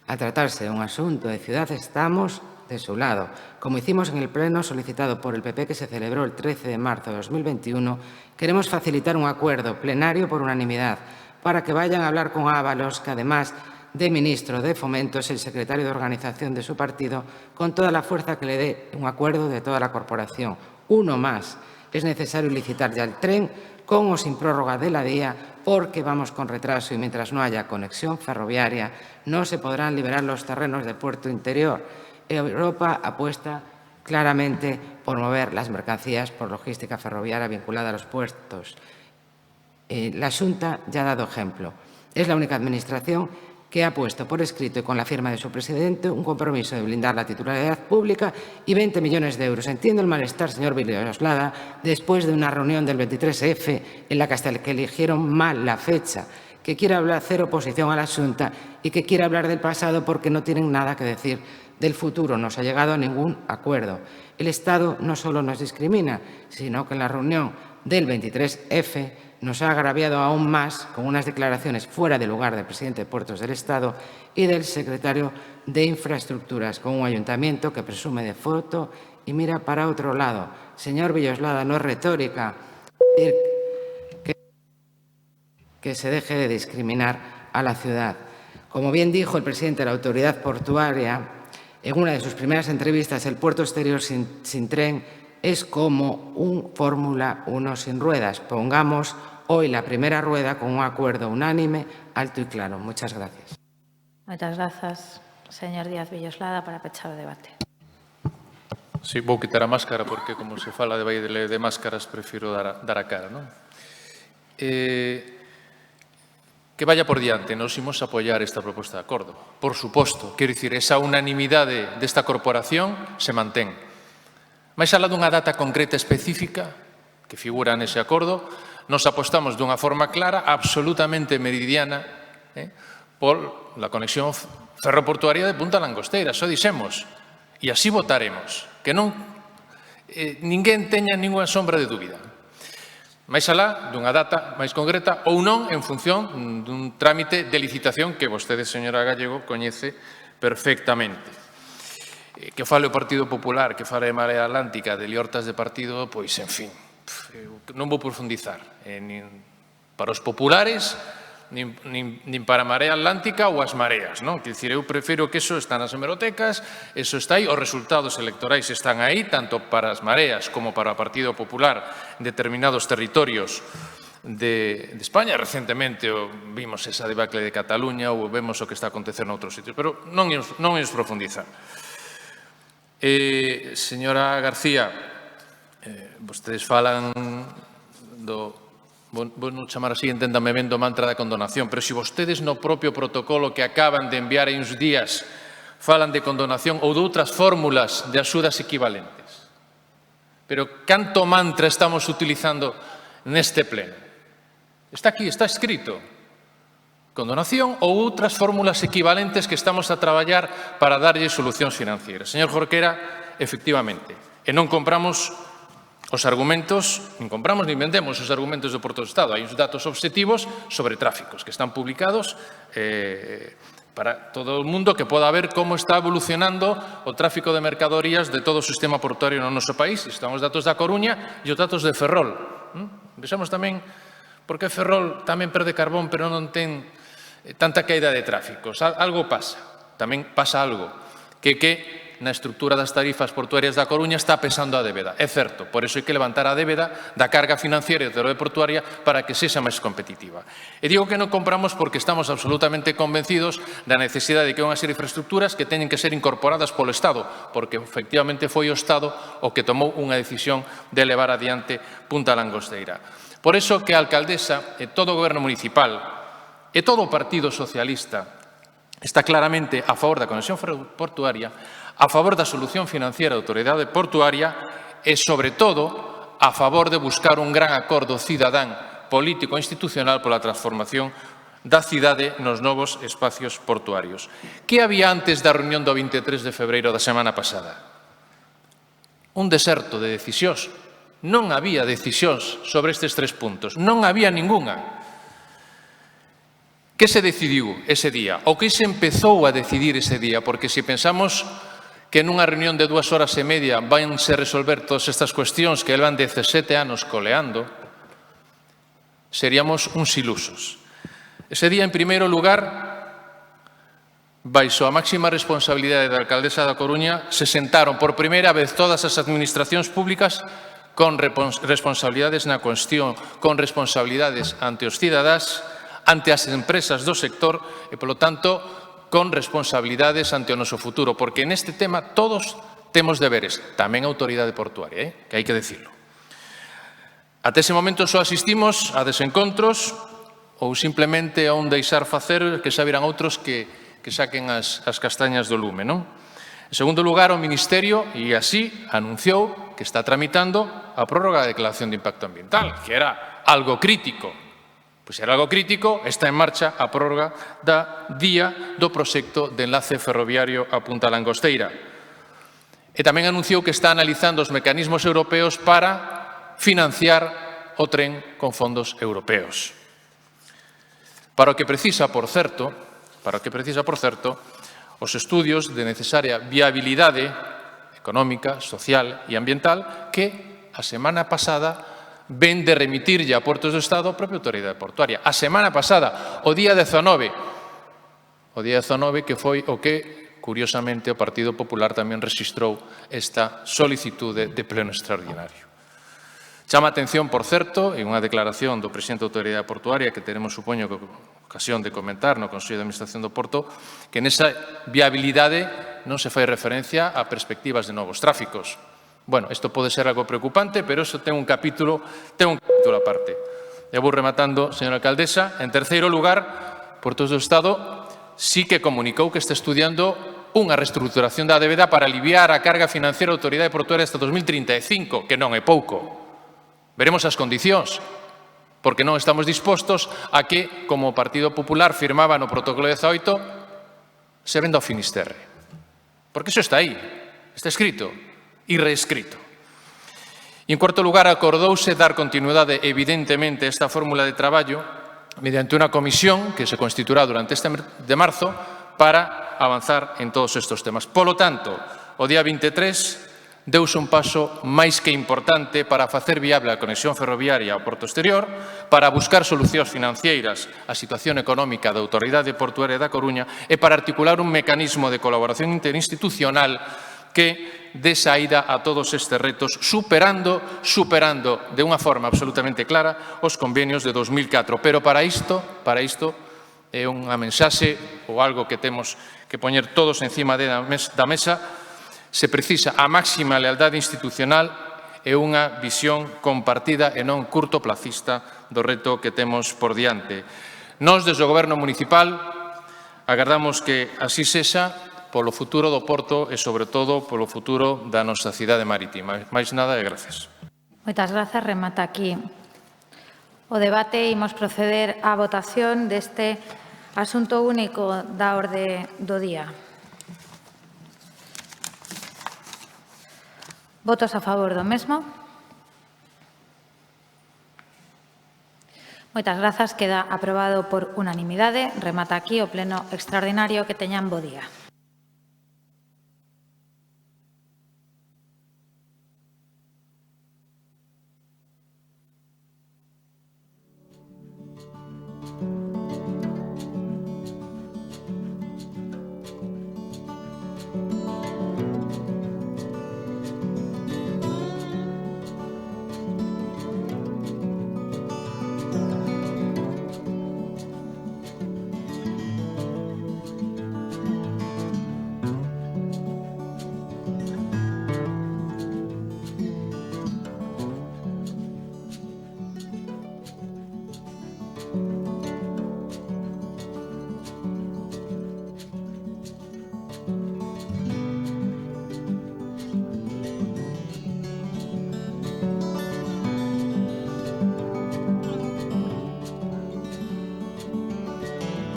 al tratarse de un asunto de ciudad, estamos de su lado, como hicimos en el pleno solicitado por el PP que se celebró el 13 de marzo de 2021, queremos facilitar un acuerdo plenario por unanimidad para que vayan a hablar con Ábalos, que además de ministro de Fomento es el secretario de organización de su partido, con toda la fuerza que le dé un acuerdo de toda la corporación. Uno más, es necesario licitar ya el tren con o sin prórroga de la DIA, porque vamos con retraso y mientras no haya conexión ferroviaria no se podrán liberar los terrenos del puerto interior. Europa apuesta claramente por mover las mercancías por logística ferroviaria vinculada a los puertos. La Xunta ya ha dado ejemplo. Es la única administración que ha puesto por escrito y con la firma de su presidente un compromiso de blindar la titularidad pública y 20 millones de euros. Entiendo el malestar, señor Villoslada, después de una reunión del 23F en la que eligieron mal la fecha, que quiere hacer oposición a la Xunta y que quiere hablar del pasado porque no tienen nada que decir del futuro. No se ha llegado a ningún acuerdo. El Estado no solo nos discrimina, sino que en la reunión del 23F nos ha agraviado aún más con unas declaraciones fuera de lugar del presidente de Puertos del Estado y del secretario de Infraestructuras, con un ayuntamiento que presume de foto y mira para otro lado. Señor Villoslada, no es retórica decir que se deje de discriminar a la ciudad. Como bien dijo el presidente de la Autoridad Portuaria, en una de sus primeras entrevistas, el puerto exterior sin tren es como un Fórmula 1 sin ruedas. Pongamos hoy la primera rueda con un acuerdo unánime, alto y claro. Muchas gracias. Moitas grazas, señor Díaz Villoslada, para pechar o debate. Sí, vou quitar a máscara porque, como se fala de máscaras, prefiro dar a cara, non? Que vaya por diante, nos imos apoiar esta proposta de acordo. Por suposto, quero dicir, esa unanimidade desta corporación se mantén. Mais alá dunha data concreta específica que figura nese acordo, nos apostamos dunha forma clara, absolutamente meridiana, por la conexión ferroportuaria de Punta Langosteira. Só dixemos, e así votaremos, que non ninguén teña ninguna sombra de dúbida. Mais alá dunha data máis concreta ou non en función dun trámite de licitación que vostede, señora Gallego, coñece perfectamente. Que fale o Partido Popular, que fale de Marea Atlántica, de liortas de partido, pois, en fin, non vou profundizar. Nin para os populares, nin para a Marea Atlántica ou as mareas, non? Quer dicir, eu prefiro que eso está nas hemerotecas, eso está aí, os resultados electorais están aí, tanto para as mareas como para o Partido Popular en determinados territorios de España. Recentemente vimos esa debacle de Cataluña ou vemos o que está a acontecer noutros sitios, pero non imos profundizar. Señora García, vostedes falan do, vou non chamar así, enténdame ben, do mantra da condonación, pero se vostedes no propio protocolo que acaban de enviar hai uns días falan de condonación ou de outras fórmulas de axudas equivalentes. Pero canto mantra estamos utilizando neste pleno? Está aquí, está escrito. Condonación ou outras fórmulas equivalentes que estamos a traballar para darlle solucións financieras. Señor Jorquera, efectivamente, e non compramos os argumentos, nin compramos nin vendemos os argumentos do Porto do Estado. Hai uns datos obxectivos sobre tráficos que están publicados para todo o mundo que poda ver como está evolucionando o tráfico de mercadorías de todo o sistema portuario no noso país. Están os datos da Coruña e os datos de Ferrol. Vexamos tamén porque Ferrol tamén perde carbón, pero non ten tanta caída de tráficos. Algo pasa. Tamén pasa algo que na estrutura das tarifas portuarias da Coruña está pesando a débeda. É certo, por iso hai que levantar a débeda da carga financiera e da débeda portuaria para que sexa máis competitiva. E digo que non compramos porque estamos absolutamente convencidos da necesidade de que hai unha serie de infraestructuras que teñen que ser incorporadas polo Estado, porque efectivamente foi o Estado o que tomou unha decisión de levar adiante Punta Langosteira. Por iso que a alcaldesa e todo o goberno municipal e todo o Partido Socialista está claramente a favor da conexión portuaria, a favor da solución financiera da autoridade portuaria e, sobre todo, a favor de buscar un gran acordo cidadán, político e institucional pola transformación da cidade nos novos espacios portuarios. Que había antes da reunión do 23 de febreiro da semana pasada? Un deserto de decisións. Non había decisións sobre estes 3 puntos. Non había ningunha. Que se decidiu ese día? O que se empezou a decidir ese día? Porque se pensamos que nunha reunión de 2 horas e media vanse resolver todas estas cuestións que levan 17 anos coleando, seríamos uns ilusos. Ese día, en primeiro lugar, baixo a máxima responsabilidade da alcaldesa da Coruña, se sentaron por primeira vez todas as administracións públicas con responsabilidades na cuestión, con responsabilidades ante os cidadáns, ante as empresas do sector e, polo tanto, con responsabilidades ante o noso futuro, porque neste tema todos temos deberes, tamén a autoridade portuaria, que hai que decirlo. Até ese momento só asistimos a desencontros ou simplemente a un deixar facer que xa virán outros que saquen as castañas do lume, non? En segundo lugar, o Ministerio, e así, anunciou que está tramitando a prórroga da declaración de impacto ambiental, que era algo crítico. Pois era algo crítico, está en marcha a prórroga da día do proxecto de enlace ferroviario a Punta Langosteira. E tamén anunciou que está analizando os mecanismos europeos para financiar o tren con fondos europeos. Para o que precisa, por certo, os estudios de necesaria viabilidade económica, social e ambiental que a semana pasada ven de remitirlle a Portos do Estado a propia autoridade portuaria. A semana pasada, o día 19, que foi o que, curiosamente, o Partido Popular tamén rexistrou esta solicitude de pleno extraordinario. Chama a atención, por certo, en unha declaración do presidente da Autoridade Portuaria que teremos, supoño, ocasión de comentar no Consello de Administración do Porto, que nesa viabilidade non se fai referencia a perspectivas de novos tráficos. Bueno, isto pode ser algo preocupante, pero iso ten un capítulo aparte. E vou rematando, señora alcaldesa. En terceiro lugar, Portos do Estado sí que comunicou que está estudiando unha reestruturación da débeda para aliviar a carga financiera da Autoridade Portuaria hasta 2035, que non é pouco. Veremos as condicións, porque non estamos dispostos a que, como o Partido Popular firmaba no protocolo 18, se venda ao Finisterre. Porque iso está aí, está escrito e reescrito. E, en cuarto lugar, acordouse dar continuidade, evidentemente, a esta fórmula de traballo mediante unha comisión que se constituirá durante este mes de marzo para avanzar en todos estes temas. Polo tanto, o día 23 deuse un paso máis que importante para facer viable a conexión ferroviaria ao Porto Exterior, para buscar solucións financeiras á situación económica da Autoridade Portuaria da Coruña e para articular un mecanismo de colaboración interinstitucional que dé saída a todos estes retos, superando de unha forma absolutamente clara os convenios de 2004. Pero para isto é unha mensaxe ou algo que temos que poñer todos encima da mesa. Se precisa a máxima lealdade institucional e unha visión compartida e non curtoplacista do reto que temos por diante. Nós, desde o Goberno municipal, agardamos que así sexa polo futuro do Porto e, sobre todo, polo futuro da nosa cidade marítima. Máis nada e gracias. Moitas grazas. Remata aquí o debate. Imos proceder á votación deste asunto único da orde do día. Votos a favor do mesmo. Moitas grazas. Queda aprobado por unanimidade. Remata aquí o pleno extraordinario. Que teñan bo día.